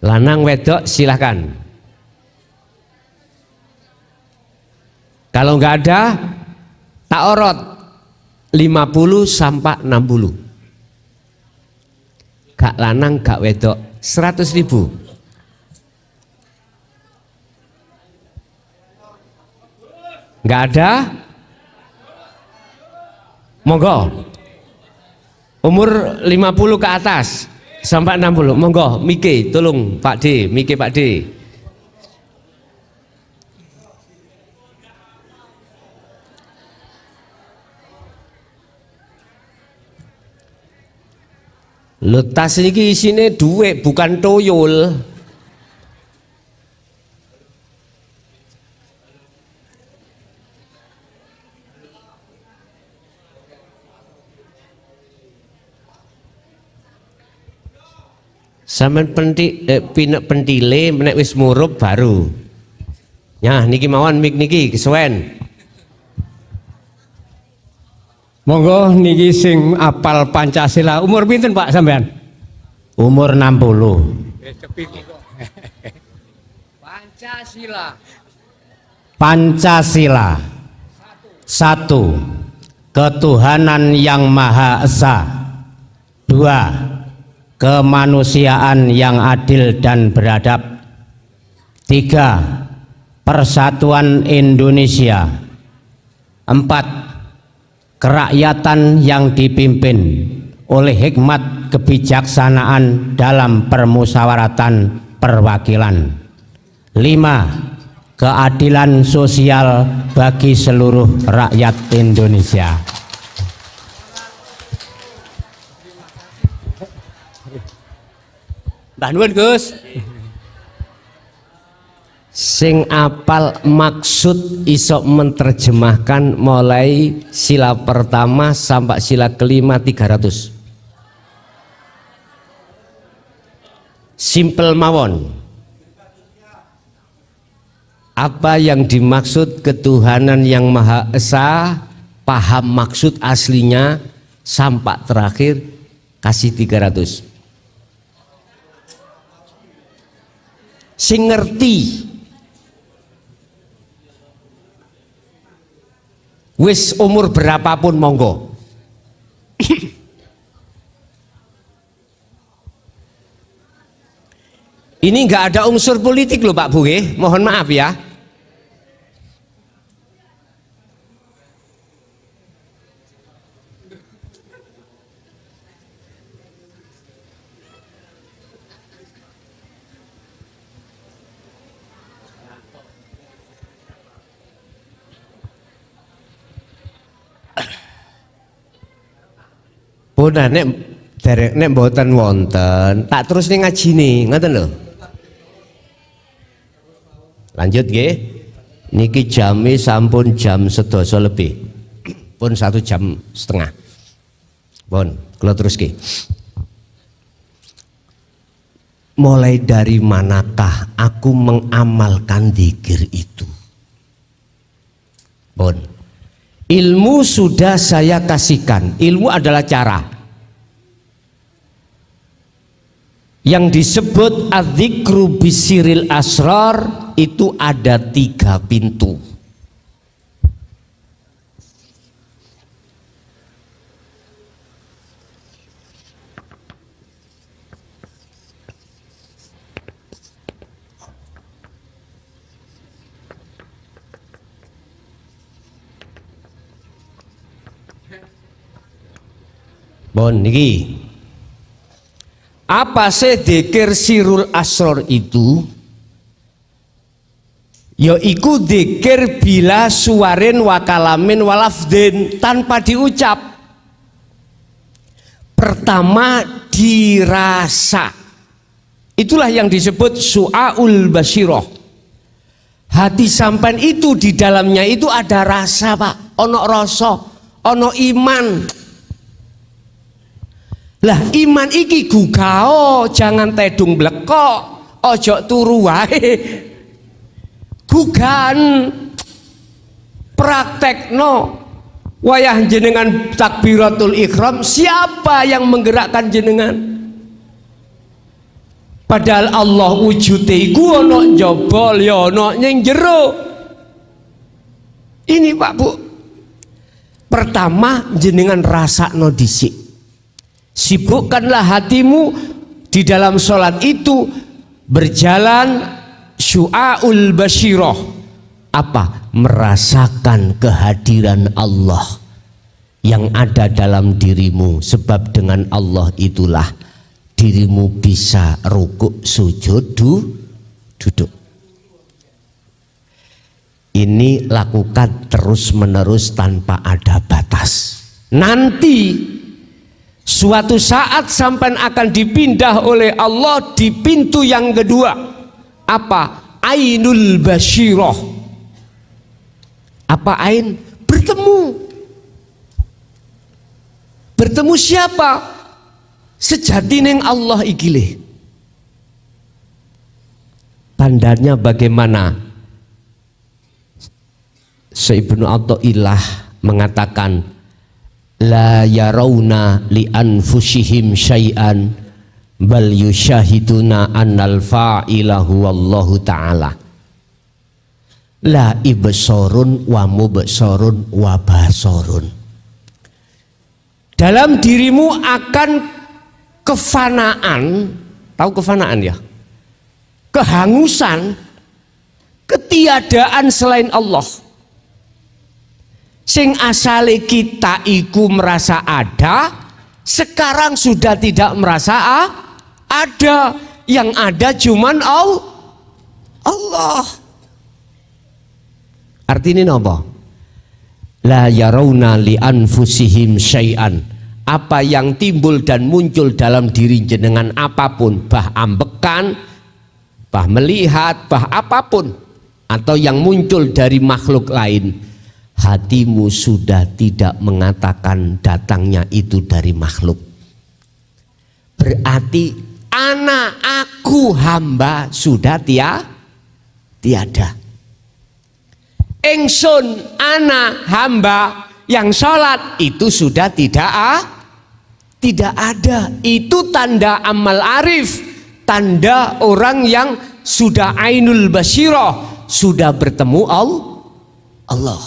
Lanang wedok silahkan. Kalau nggak ada tak orot 50 sampai 60. Gak lanang gak wedok 100.000. Nggak ada, monggo. Umur 50 ke atas sampai 60, monggo. Miki, tolong Pak D, Miki Pak D. Lho, tas ini isinya duit bukan toyol. Sampeyan pinek pentile menek wis murup baru. Nyah niki mawon mik niki kesuwen. Monggo niki sing apal Pancasila umur pinten Pak sampean? Umur 60. Pancasila. Pancasila. 1. Ketuhanan yang Maha Esa. 2. Kemanusiaan yang adil dan beradab. 3. Persatuan Indonesia. 4. Kerakyatan yang dipimpin oleh hikmat kebijaksanaan dalam permusyawaratan perwakilan. 5. Keadilan sosial bagi seluruh rakyat Indonesia. Mbah nuwun Gus. Sing apal maksud iso menerjemahkan mulai sila pertama sampai sila kelima 300. Simple mawon. Apa yang dimaksud ketuhanan yang Maha Esa, paham maksud aslinya sampai terakhir kasih 300. Sing ngerti wis umur berapapun monggo. Ini nggak ada unsur politik loh Pak Bu, mohon maaf ya. Bona nek derek nek mboten wonten, tak terus ning ngajine, ngoten lho. Lanjut nggih. Niki jame sampun jam 11 lebih. Pun 1 jam setengah. Pun, kula teruske. Mulai dari manakah aku mengamalkan zikir itu? Pun. Ilmu sudah saya kasihkan. Ilmu adalah cara. Yang disebut adzikru bisiril asrar itu ada 3 pintu. Bon niki. Apa sih dzikir sirul asrar itu? Yaiku dzikir bila suwarin wakalamin walafdin, tanpa diucap. Pertama dirasa. Itulah yang disebut su'aul basyirah. Hati sampean itu di dalamnya itu ada rasa, Pak. Ono rasa, ono iman. Lah iman iki gugao, jangan tedung blekok, ojo turu wae. Gugan praktekno wayah jenengan takbiratul ihram, siapa yang menggerakkan jenengan? Padahal Allah wujude iku ana njaba ya ana ning jero. Ini Pak Bu. Pertama jenengan rasakno dhisik. Sibukkanlah hatimu di dalam sholat itu berjalan syu'aul basyirah. Apa? Merasakan kehadiran Allah yang ada dalam dirimu. Sebab dengan Allah itulah dirimu bisa rukuk, sujud, duduk. Ini lakukan terus menerus tanpa ada batas. Nanti suatu saat sampai akan dipindah oleh Allah di pintu yang kedua. Apa? Ainul basyirah. Apa ain? Bertemu. Bertemu siapa? Sejati neng Allah ikile. Tandanya bagaimana? Ibnu Athaillah mengatakan, la yarawna li anfusihim syai'an bal yusyahiduna annal fa'ila huwallahu ta'ala. La ibsorun wa mubsorun wa basorun. Dalam dirimu akan kefanaan, tahu kefanaan ya? Kehangusan, ketiadaan selain Allah. Sing asale kita iku merasa ada, sekarang sudah tidak merasa ada. Yang ada cuman Allah. Artinya apa? La yarawna li anfusihim syai'an. Apa yang timbul dan muncul dalam diri jenengan apapun, bah ambekan, bah melihat, bah apapun, atau yang muncul dari makhluk lain, hatimu sudah tidak mengatakan datangnya itu dari makhluk. Berarti aku hamba sudah tiada. Engsun ana hamba yang sholat itu sudah tidak ada. Itu tanda amal arif, tanda orang yang sudah ainul basyirah, sudah bertemu Allah.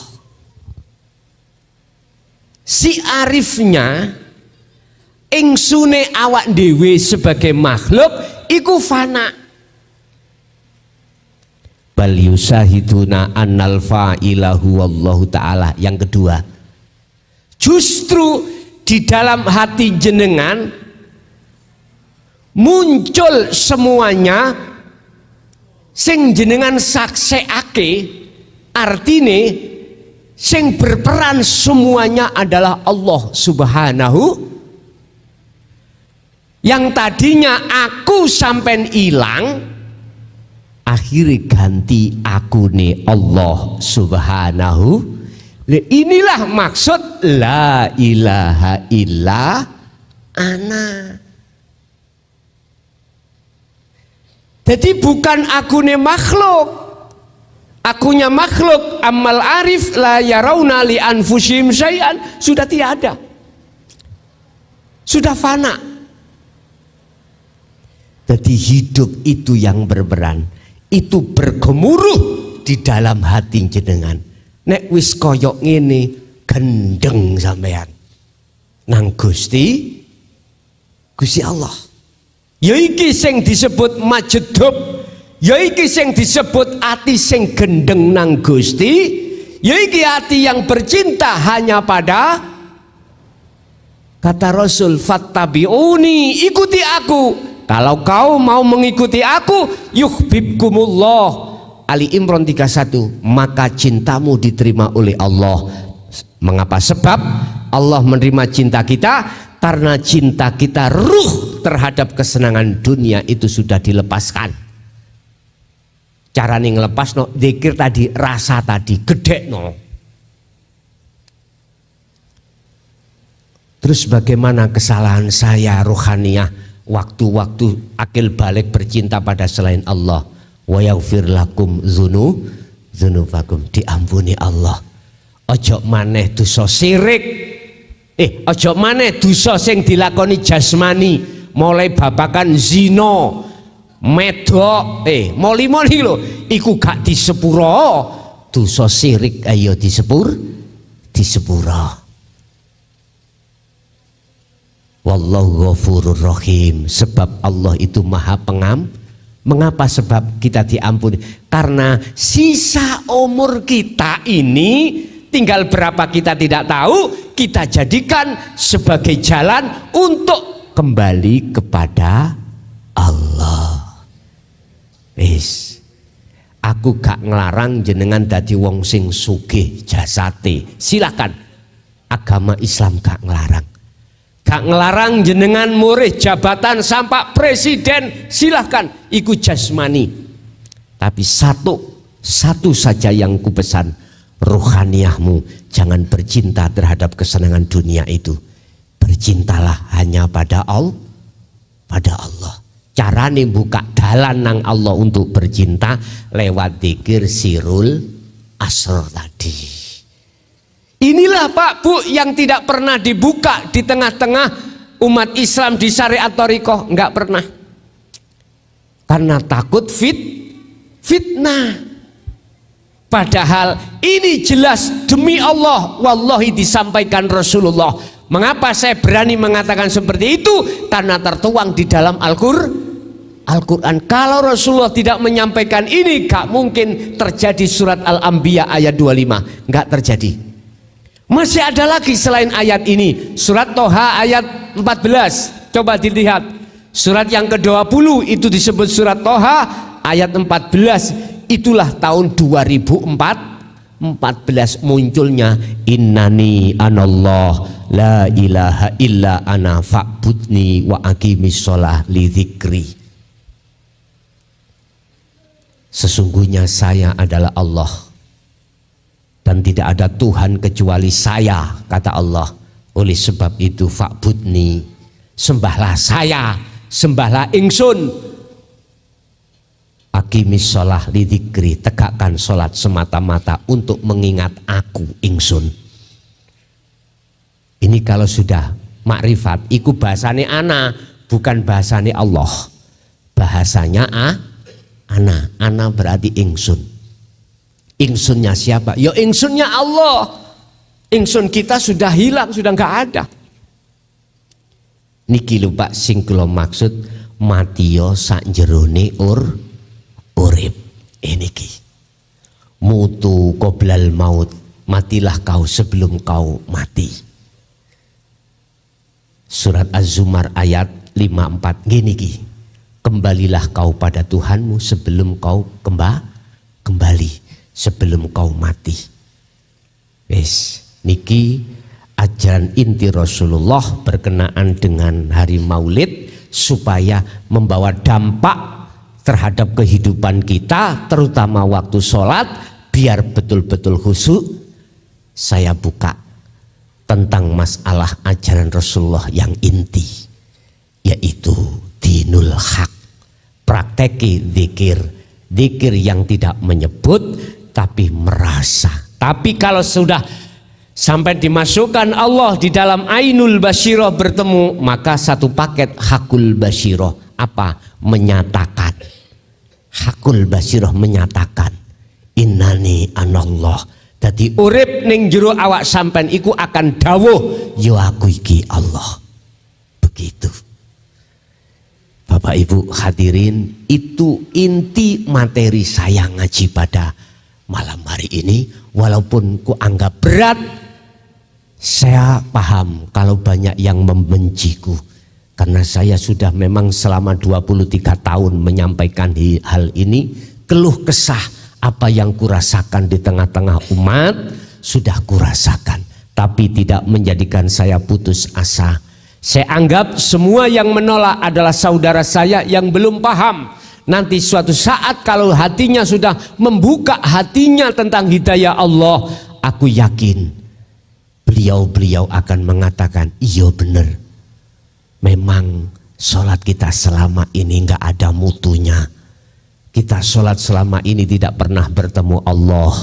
Si arifnya ingsune awak dewe sebagai makhluk iku fana. Bal yusahiduna annal fa'ilahu wallahu ta'ala. Yang kedua, justru di dalam hati jenengan muncul semuanya sing jenengan sakseake, artine sing berperan semuanya adalah Allah Subhanahu. Yang tadinya aku sampai hilang, akhirnya ganti aku nih Allah Subhanahu. Inilah maksud la ilaha illa ana. Jadi bukan aku nih makhluk, akunya makhluk. Amal arif la yarawna li anfusihim syai'an, sudah tiada, sudah fana. Jadi hidup itu yang berperan, itu bergemuruh di dalam hati jenengan. Nek wis koyok ngene gendeng sampean nang Gusti Allah. Ya iki sing disebut majedub, ya iki sing disebut ati sing gendeng nang Gusti, ya iki ati yang bercinta hanya pada, kata Rasul, fattabi'uni, ikuti aku. Kalau kau mau mengikuti aku, yuhibbukumullah. Ali Imran 31, maka cintamu diterima oleh Allah. Mengapa? Sebab Allah menerima cinta kita karena cinta kita ruh terhadap kesenangan dunia itu sudah dilepaskan. Cara nih ngelepas no, zikir tadi, rasa tadi, gede no. Terus bagaimana kesalahan saya rohaniah waktu-waktu akil balik bercinta pada selain Allah. Wa yaghfir lakum dzunubakum, diampuni Allah. Ojo maneh dosa syirik. Ojo maneh dosa sing dilakoni jasmani, mulai babakan zina, medok, moli-moli lho, iku gak disepuro. Dosa syirik ayo disepuro. Wallahu ghafurur rahim. Sebab Allah itu maha Mengapa? Sebab kita diampuni. Karena sisa umur kita ini tinggal berapa kita tidak tahu, kita jadikan sebagai jalan untuk kembali kepada Allah. Wis, aku gak ngelarang jenengan dadi wong sing sugih jasate. Silakan. Agama Islam gak ngelarang. Gak ngelarang jenengan murih jabatan sampai presiden, silahkan, ikut jasmani. Tapi satu saja yang ku pesan, rohaniahmu jangan bercinta terhadap kesenangan dunia itu. Bercintalah hanya pada Allah. Carane buka dalan nang Allah untuk bercinta lewat dzikir sirul asrar tadi. Inilah Pak Bu yang tidak pernah dibuka di tengah-tengah umat Islam di syariat thariqah, enggak pernah. Karena takut fitnah. Padahal ini jelas demi Allah, wallahi disampaikan Rasulullah. Mengapa saya berani mengatakan seperti itu? Karena tertuang di dalam Al-Quran. Kalau Rasulullah tidak menyampaikan ini, gak mungkin terjadi surat Al-Anbiya ayat 25. Enggak terjadi. Masih ada lagi selain ayat ini, surat Toha ayat 14. Coba dilihat, surat yang ke-20 itu disebut surat Toha ayat 14. Itulah tahun 2014 munculnya innani anallah la ilaha illa ana fa'budni wa aqimis sholah li dzikri. Sesungguhnya saya adalah Allah dan tidak ada Tuhan kecuali saya, kata Allah. Oleh sebab itu fa'budni, sembahlah saya, sembahlah ingsun. Aqimis sholah li dzikri, tegakkan sholat semata-mata untuk mengingat aku ingsun. Ini kalau sudah makrifat, iku bahasane ana, bukan bahasane Allah. Bahasanya ana berarti ingsun. Ingsunnya siapa? Ya ingsunnya Allah. Ingsun kita sudah hilang, sudah nggak ada. Niki lho Pak sing kula maksud matiyo sak jerone urip. Niki. Mutu qoblal maut, matilah kau sebelum kau mati. Surat Az-Zumar ayat 54 gini ki. Kembalilah kau pada Tuhanmu sebelum kau kembali. Sebelum kau mati. Wes, niki ajaran inti Rasulullah berkenaan dengan hari Maulid supaya membawa dampak terhadap kehidupan kita, terutama waktu sholat, biar betul-betul khusyuk. Saya buka tentang masalah ajaran Rasulullah yang inti, yaitu dinul haq, prakteki dzikir yang tidak menyebut tapi merasa. Tapi kalau sudah sampai dimasukkan Allah di dalam ainul basyirah bertemu, maka satu paket hakul basyirah. Apa? Menyatakan. Hakul basyirah menyatakan innani anallah. Jadi urip ning jero awak sampean iku akan dawuh yo aku iki Allah. Begitu. Bapak Ibu hadirin, itu inti materi saya ngaji pada malam hari ini. Walaupun ku anggap berat, saya paham kalau banyak yang membenciku, karena saya sudah memang selama 23 tahun menyampaikan hal ini. Keluh kesah apa yang kurasakan di tengah-tengah umat sudah kurasakan, tapi tidak menjadikan saya putus asa. Saya anggap semua yang menolak adalah saudara saya yang belum paham. Nanti suatu saat kalau hatinya sudah membuka hatinya tentang hidayah Allah, aku yakin beliau-beliau akan mengatakan, iya benar, memang sholat kita selama ini nggak ada mutunya. Kita sholat selama ini tidak pernah bertemu Allah,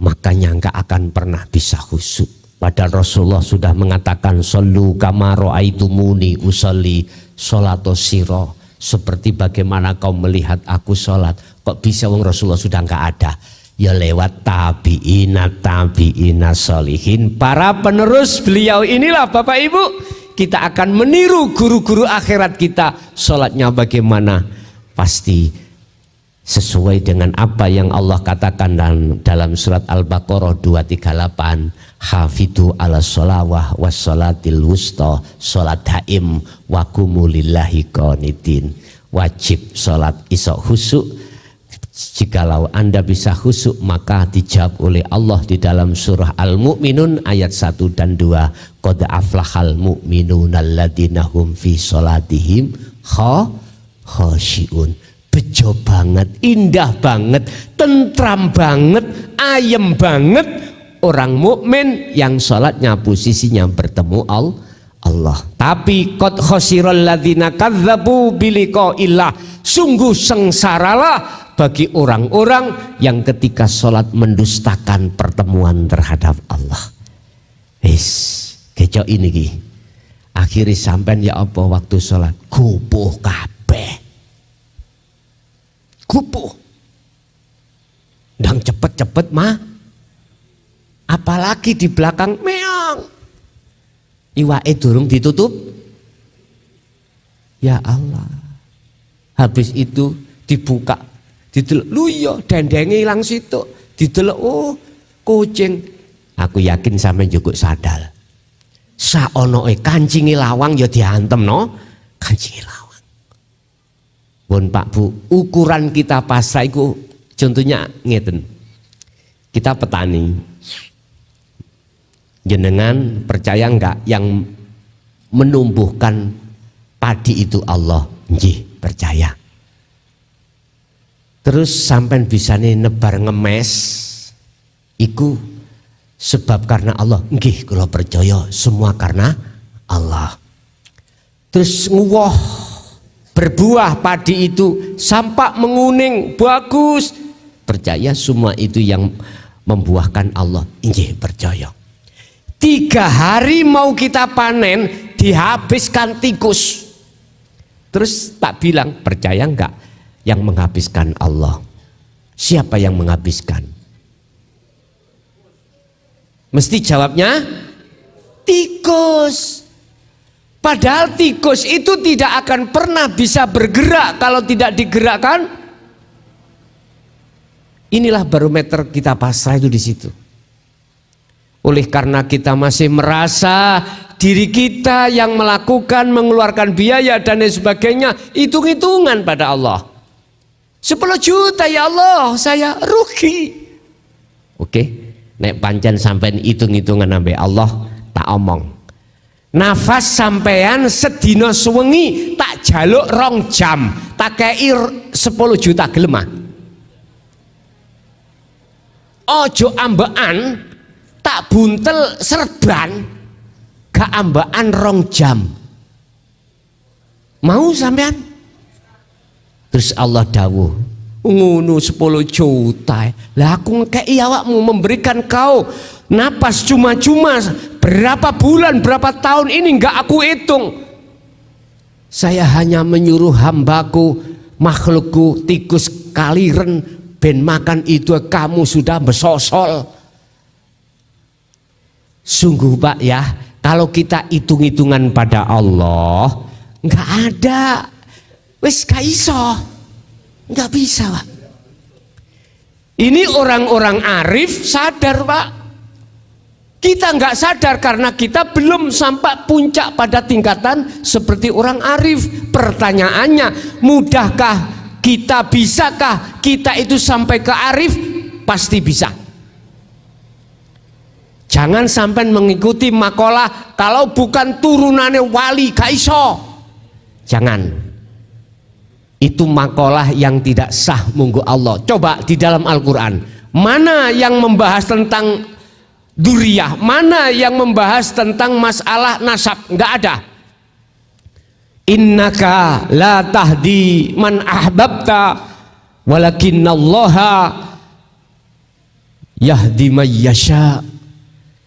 makanya nggak akan pernah bisa khusyuk. Padahal Rasulullah sudah mengatakan, shollu kama ra'aitumuni usolli sholato siro, seperti bagaimana kau melihat aku sholat. Kok bisa wong Rasulullah sudah nggak ada? Ya lewat tabi'ina sholihin, para penerus beliau inilah Bapak Ibu. Kita akan meniru guru-guru akhirat kita. Sholatnya bagaimana? Pasti sesuai dengan apa yang Allah katakan dalam surat Al-Baqarah 238. Hafidhu ala sholawah was sholatil wusta, sholat haim wa qumu lillahi qanitin. Wajib sholat isok khusyuk. Jikalau Anda bisa khusyuk, maka dijawab oleh Allah di dalam surah Al-Mu'minun ayat 1 dan 2. Qad aflahal mu'minun alladzina hum fi sholatihim khashi'un. Bejo banget, indah banget, tentram banget, ayem banget orang mukmin yang sholatnya posisinya bertemu Allah. Tapi qad khasiral ladzina kadzdzabu biliqa'illah, sungguh sengsaralah bagi orang-orang yang ketika sholat mendustakan pertemuan terhadap Allah. Kecok ini ki. Akhirnya sampai ya apa waktu sholat kupuh kabeh. Kupuh. Dan cepet-cepet mah. Apalagi di belakang meong. Iwake durung ditutup. Ya Allah. Habis itu dibuka. Didelok, lu ya dendenge ilang situ. Didelok, oh kucing. Aku yakin sampe njukuk sadal. Saonoe kancinge lawang ya diantem no. Kancinge lawang. Pun Pak Bu, ukuran kita pasrah iku contohnya ngeten. Kita petani. Jenengan percaya enggak yang menumbuhkan padi itu Allah? Nggih, percaya. Terus sampai bisa nih nebar ngemes iku sebab karena Allah. Nggih, kula percaya semua karena Allah. Terus nguwoh berbuah padi itu sampak menguning bagus, percaya semua itu yang membuahkan Allah. Nggih, percaya. 3 hari mau kita panen dihabiskan tikus. Terus tak bilang, percaya enggak yang menghabiskan Allah? Siapa yang menghabiskan? Mesti jawabnya tikus. Padahal tikus itu tidak akan pernah bisa bergerak kalau tidak digerakkan. Inilah barometer kita pasrah itu di situ. Oleh karena kita masih merasa diri kita yang melakukan, mengeluarkan biaya dan lain sebagainya, hitung-hitungan pada Allah. 10 juta ya Allah, saya rugi. Oke, nek pancen sampean hitung-hitungan sampai Allah, tak omong. Nafas sampean sedina suwengi tak jaluk 2 jam, tak kei 10 juta gelem ah. Ojo ambekan tak buntel serban gak ambekan 2 jam. Mau sampean? Terus Allah dawuh, ngono 10 juta. Lah aku ngekei awakmu, memberikan kau napas cuma-cuma berapa bulan, berapa tahun ini enggak aku hitung. Saya hanya menyuruh hambaku, makhlukku, tikus kaliren ben makan itu kamu sudah besosol. Sungguh Pak ya, kalau kita hitung-hitungan pada Allah enggak ada. Wis gak iso, nggak bisa Pak. Ini orang-orang arif sadar Pak. Kita nggak sadar karena kita belum sampai puncak pada tingkatan seperti orang arif. Pertanyaannya, mudahkah kita, bisakah kita itu sampai ke arif? Pasti bisa. Jangan sampai mengikuti makalah kalau bukan turunane wali gak iso. Jangan. Itu makalah yang tidak sah munggu Allah. Coba di dalam Al-Qur'an, mana yang membahas tentang duriyah, mana yang membahas tentang masalah nasab? Enggak ada. Innaka la tahdi man ahbabta walakinnallaha yahdi may yasha.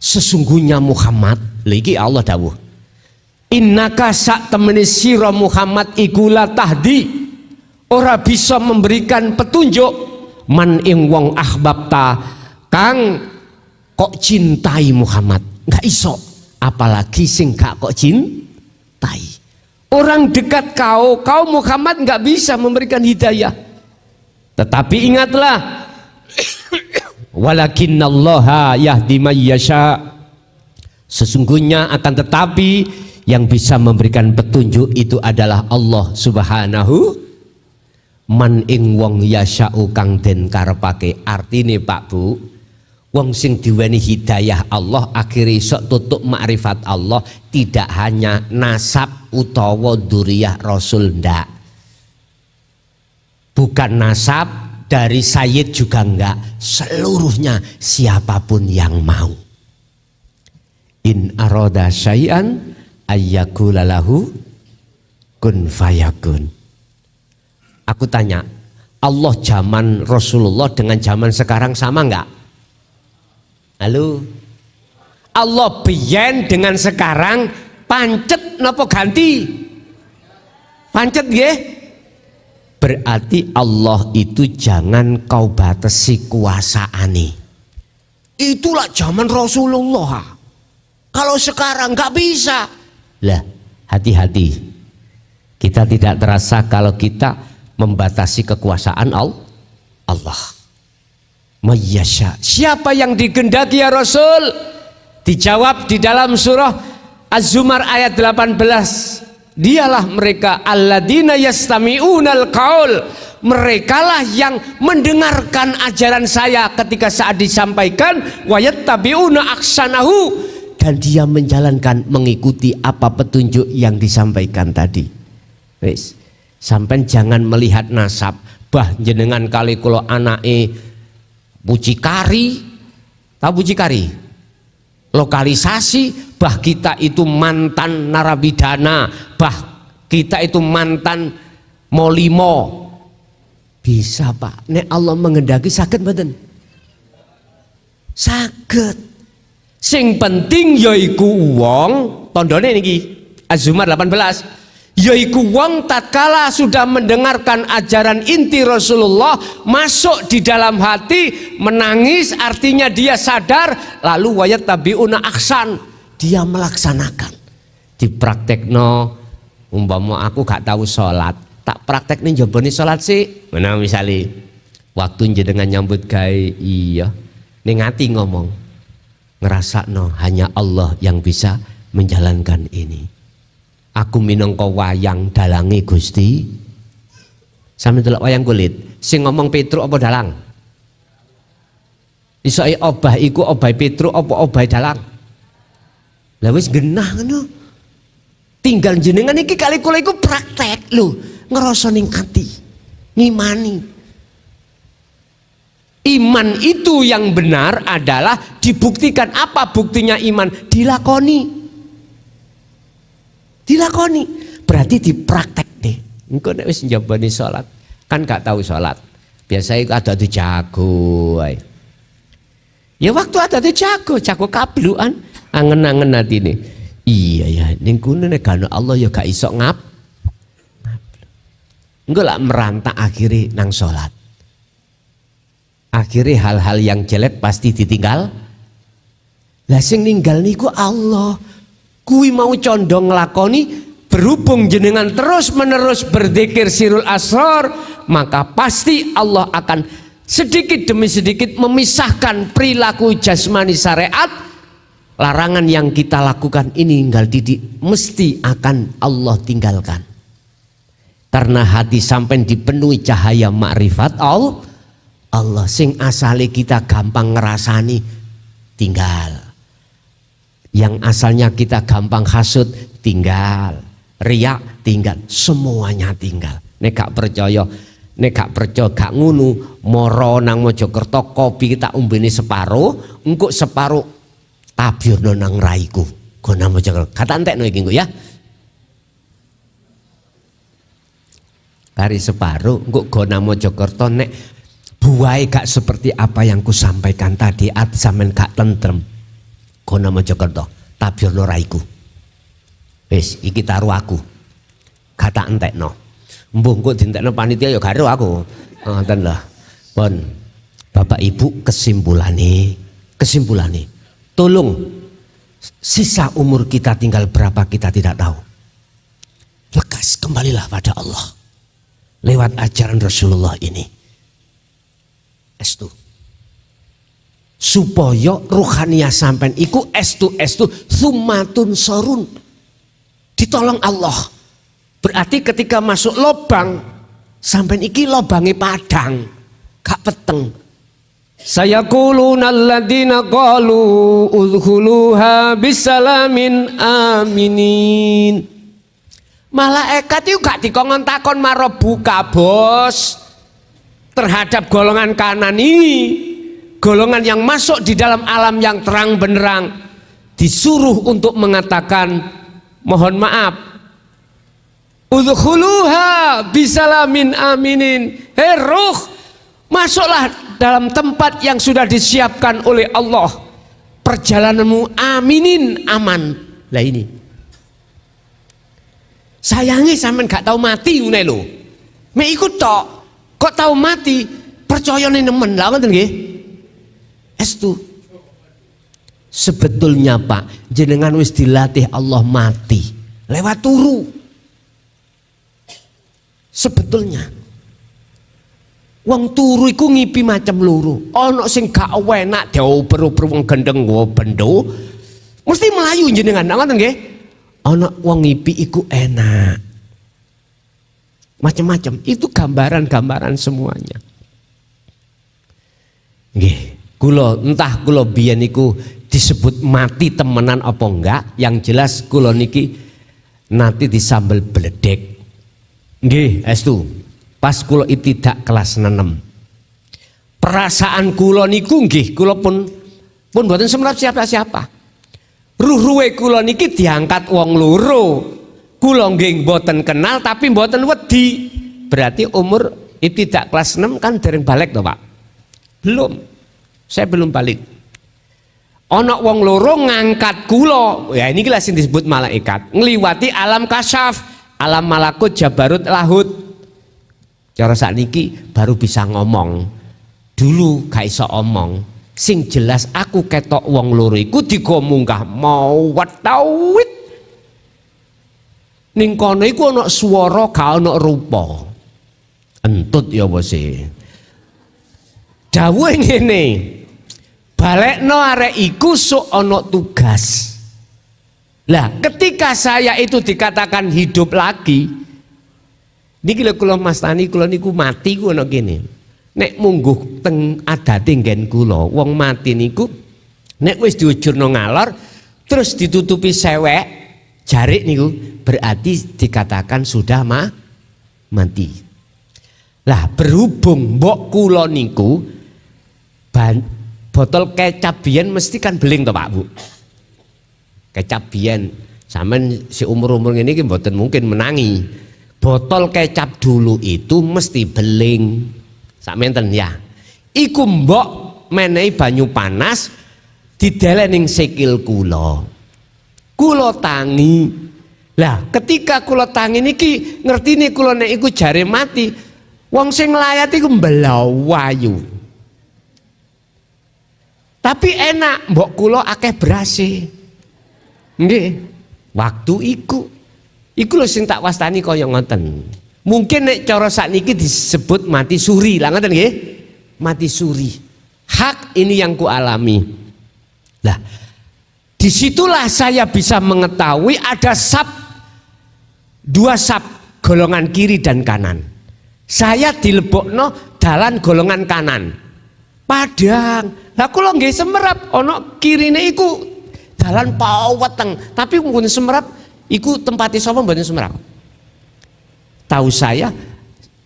Sesungguhnya Muhammad, lagi Allah dawuh, innaka sak temene sira Muhammad iku la tahdi, ora bisa memberikan petunjuk man ing wong ahbabta kang kok cintai Muhammad, nggak iso, apalagi sing gak kok cintai. Orang dekat kau Muhammad nggak bisa memberikan hidayah. Tetapi ingatlah, walakinnallaha yahdi may yasha. Sesungguhnya akan tetapi yang bisa memberikan petunjuk itu adalah Allah Subhanahu man ing wong yasha'u kang den karepake. Artine Pak Bu, wong sing diweni hidayah Allah akhire iso tutuk makrifat Allah, tidak hanya nasab utawa duriyah Rasul, ndak. Bukan nasab dari Sayyid juga enggak, seluruhnya siapapun yang mau. In aroda syai'an ayyakula lahu kun fayakun. Aku tanya, Allah zaman Rasulullah dengan zaman sekarang sama enggak? Halo? Allah biyen dengan sekarang pancet napa ganti? Pancet nggih? Berarti Allah itu jangan kau batasi kuasaane. Itulah zaman Rasulullah. Kalau sekarang nggak bisa. Lah, hati-hati. Kita tidak terasa kalau kita membatasi kekuasaan Allah. Mayyasha. Siapa yang dikehendaki ya Rasul? Dijawab di dalam surah Az-Zumar ayat 18. Dialah mereka alladzina yastami'unal qaul, merekalah yang mendengarkan ajaran saya ketika saat disampaikan, wayattabi'una ahsanahu, dan dia menjalankan mengikuti apa petunjuk yang disampaikan tadi. Wis, sampai jangan melihat nasab, bah jenengan kali kula anake mucikari, tahu mucikari? Lokalisasi, bah kita itu mantan narapidana, bah kita itu mantan molimo. Bisa Pak, nek Allah menghendaki saged mboten? Saged. Sing penting yaiku wong, tandane niki Az-Zumar 18. Yaiku wong tatkala sudah mendengarkan ajaran inti Rasulullah, masuk di dalam hati, menangis, artinya dia sadar, lalu wayat tabiuna aksan, dia melaksanakan. Dipraktekno, umpama aku gak tahu sholat, tak praktekne njabane sholat sih. Mana misalnya waktu jenengan nyambut gawe, iya ning ati ngomong, ngerasakno hanya Allah yang bisa menjalankan ini. Aku minangka wayang dalange Gusti. Sampe delok wayang kulit, sing ngomong Petruk apa dalang? Isoke obah iku obah Petruk apa obah dalang? Lah wis genah ngono. Tinggal jenengan iki kali kula iku praktek lho, ngrasa ning ati, ngimani. Iman itu yang benar adalah dibuktikan. Apa buktinya iman? Dilakoni. Dilakoni, berarti dipraktek deh. Engko nek wis njabani salat, kan gak tahu salat. Biasanya ada di jago. Ya waktu ada di jago kabluan, angen-angen atine. Iya ya, ning kono nek gak Allah ya gak iso ngap. Engko lak merantak akhire nang salat. Akhirnya hal-hal yang jelek pasti ditinggal. Lah sing ninggal niku Allah. Kui mau condong nglakoni, berhubung jenengan terus menerus berzikir sirul asrar, maka pasti Allah akan sedikit demi sedikit memisahkan perilaku jasmani syariat. Larangan yang kita lakukan ini tinggal didik, mesti akan Allah tinggalkan. Karena hati sampai dipenuhi cahaya makrifat Allah sing asale kita gampang ngerasani tinggal. Yang asalnya kita gampang hasud tinggal, riak tinggal, semuanya tinggal. Nek gak percaya, gak ngunu, moro nang Mojokerto kopi kita umbene separo, engko separo tabyurno nang raiku. Go nang Mojokerto. Kata entekno iki engko ya. Kari separo engko go nang Mojokerto nek buai gak seperti apa yang ku sampaikan tadi, ati sampean gak tentrem. Go nang Mojokerto, tabyurno raiku. Wis iki taruh aku. Kata entekno. Mbung kok dintekno panitia ya karo aku. Ngoten lho. Pun Bapak Ibu kesimpulannya tolong sisa umur kita tinggal berapa kita tidak tahu. Lekas kembalilah pada Allah lewat ajaran Rasulullah ini. Estu supaya ruhaniyah sampean iku estu sumatun sorun, ditolong Allah. Berarti ketika masuk lobang sampean iki lobange padang gak peteng. Sayaquluna alladziina qalu udkhuluha bisalamin aminin. Malaikat itu gak dikongkon takon maro buka bos terhadap golongan kanan ini, golongan yang masuk di dalam alam yang terang benderang, disuruh untuk mengatakan mohon maaf, udkhuluha bisalamin aminin. Hei ruh, masuklah dalam tempat yang sudah disiapkan oleh Allah. Perjalananmu aminin, aman. Lah ini. Sayangi sampean gak tahu mati ngene lho. Mek ikut tok, kok tahu mati, percayane nemen. Lah ngoten nggih. Estu. Sebetulnya Pak, jenengan wis dilatih Allah mati lewat turu. Sebetulnya wong turu iku ngipi macam loro. Ana sing gak enak dioper-oper wong gendeng nggo bendo, mesti melayu jenengan. Ngoten nggih? Ana wong ngipi iku enak. Macam-macam. Itu gambaran-gambaran semuanya. Nggih, entah kula biyen niku disebut mati temenan apa enggak, yang jelas kula niki nanti disambel bledek. Nggih, estu. Pas kula ibtidak kelas 6. Perasaan kula niku nggih, kula pun mboten semrap siapa-siapa. Ruh-ruhe kula niki diangkat wong loro. Kula nggih mboten kenal tapi mboten wedi. Berarti umur ibtidak kelas 6 kan dereng balik to, Pak? Belum. Saya belum balik. Ana wong loro ngangkat kula. Ya ini lah sing disebut malaikat. Ngliwati alam kasyaf, alam malakut jabarut lahut. Cara sakniki baru bisa ngomong. Dulu gak iso omong. Sing jelas aku ketok wong loro iku digo munggah mau wetawit. Ning kono iku ana swara gak ana rupa. Entut ya bos e. Dawuhe ngene. Balekno arek iku sok ana tugas. Lah, ketika saya itu dikatakan hidup lagi, niki lho kula mastani kula niku mati ku ana kene. Nek mungguh teng adate nggen kula, wong mati niku nek wis diujurno ngalor terus ditutupi sewek jarik niku berarti dikatakan sudah mati. Lah berhubung mbok kula niku botol kecap biyen mesti kan beling to Pak Bu. Kecap biyen sampean si umur-umur ngene iki mboten mungkin menangi. Botol kecap dulu itu mesti beling. Sakmenten ya. Iku mbok menehi banyu panas didelek ning sikil kula. Kula tangi. Lah, ketika kula tangi niki ngertine kula nek iku jare mati, wong sing nglayat iku mbelawayu. Tapi enak mbok kula akeh berase. Nggih. Waktu iku lho sing tak wastani kaya ngoten. Mungkin nek cara sakniki disebut mati suri. Lah ngoten nggih? Mati suri. Hak ini yang ku alami. Lah, disitulah saya bisa mengetahui ada dua sab golongan kiri dan kanan. Saya dilebokno dalan golongan kanan. Padang. Lah kula nggih semerap ana kirine iku dalan paweteng, tapi mboten Semerap iku tempatnya sapa mboten Semerap. Tahu saya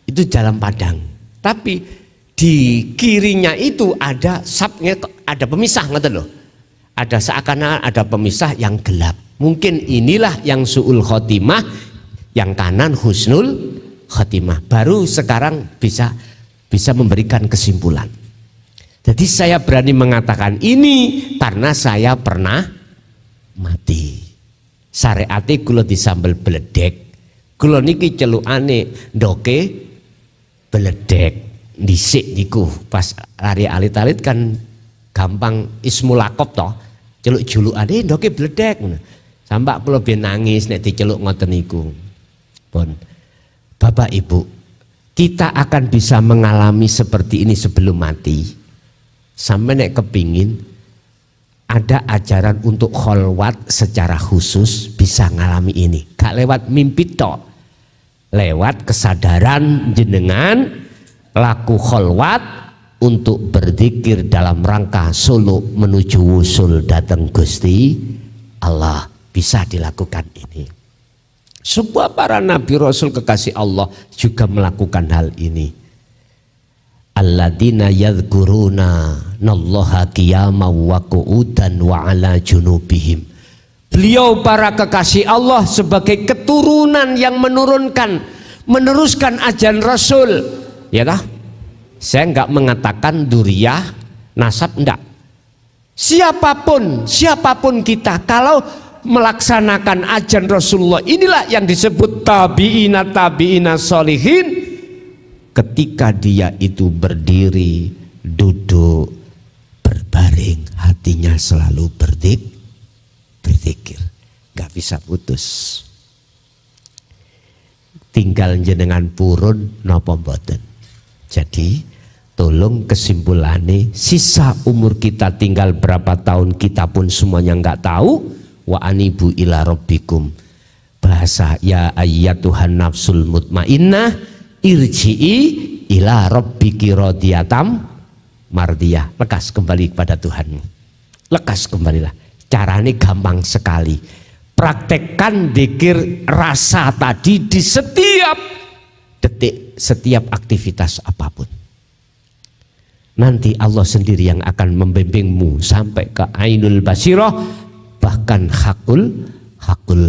itu Jalan Padang, tapi di kirinya itu ada sapnya, ada pemisah, ngoten loh. Ada seakan-akan ada pemisah yang gelap. Mungkin inilah yang su'ul khotimah, yang kanan husnul khotimah. Baru sekarang bisa memberikan kesimpulan. Jadi saya berani mengatakan ini karena saya pernah mati. Syariate kula disambel bledek. Kula niki celukane ndoke bledek dhisik niku pas lari alit-alit kan gampang ismul laqab to. Celuk julukane ndoke bledek. Sampak kula ben nangis nek diceluk ngoten niku. Pun Bapak Ibu, kita akan bisa mengalami seperti ini sebelum mati. Sampai nek kepingin ada ajaran untuk kholwat secara khusus bisa ngalami ini. Gak lewat mimpi tok, lewat kesadaran jenengan laku kholwat untuk berzikir dalam rangka suluk menuju wusul datang Gusti Allah. Bisa dilakukan ini. Semua para nabi rasul kekasih Allah juga melakukan hal ini. Alladzina yadhkuruna nallaha qiyaman wa qu'udan wa ala junubihim. Beliau para kekasih Allah sebagai keturunan yang meneruskan ajaran Rasul, ya dah. Saya enggak mengatakan duriyah nasab, enggak. Siapapun kita kalau melaksanakan ajaran Rasulullah, inilah yang disebut tabi'ina sholihin. Ketika dia itu berdiri, duduk, berbaring, hatinya selalu berzikir, gak bisa putus. Tinggal jenengan purun napa mboten. Jadi tolong kesimpulannya, sisa umur kita tinggal berapa tahun kita pun semuanya nggak tahu. Wa anibu ila rabbikum, bahasa ya ayyatuhan nafsul mutmainnah irji'i ila rabbiki radiyatam mardiyah. Lekas kembali kepada Tuhanmu. Lekas kembalilah. Caranya gampang sekali. Praktekkan dzikir rasa tadi di setiap detik, setiap aktivitas apapun. Nanti Allah sendiri yang akan membimbingmu sampai ke ainul basirah, bahkan hakul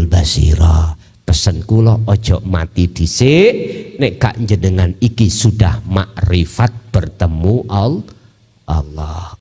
basirah. Pesen kula ojo mati dhisik, nek gak jenengan iki sudah makrifat bertemu Allah.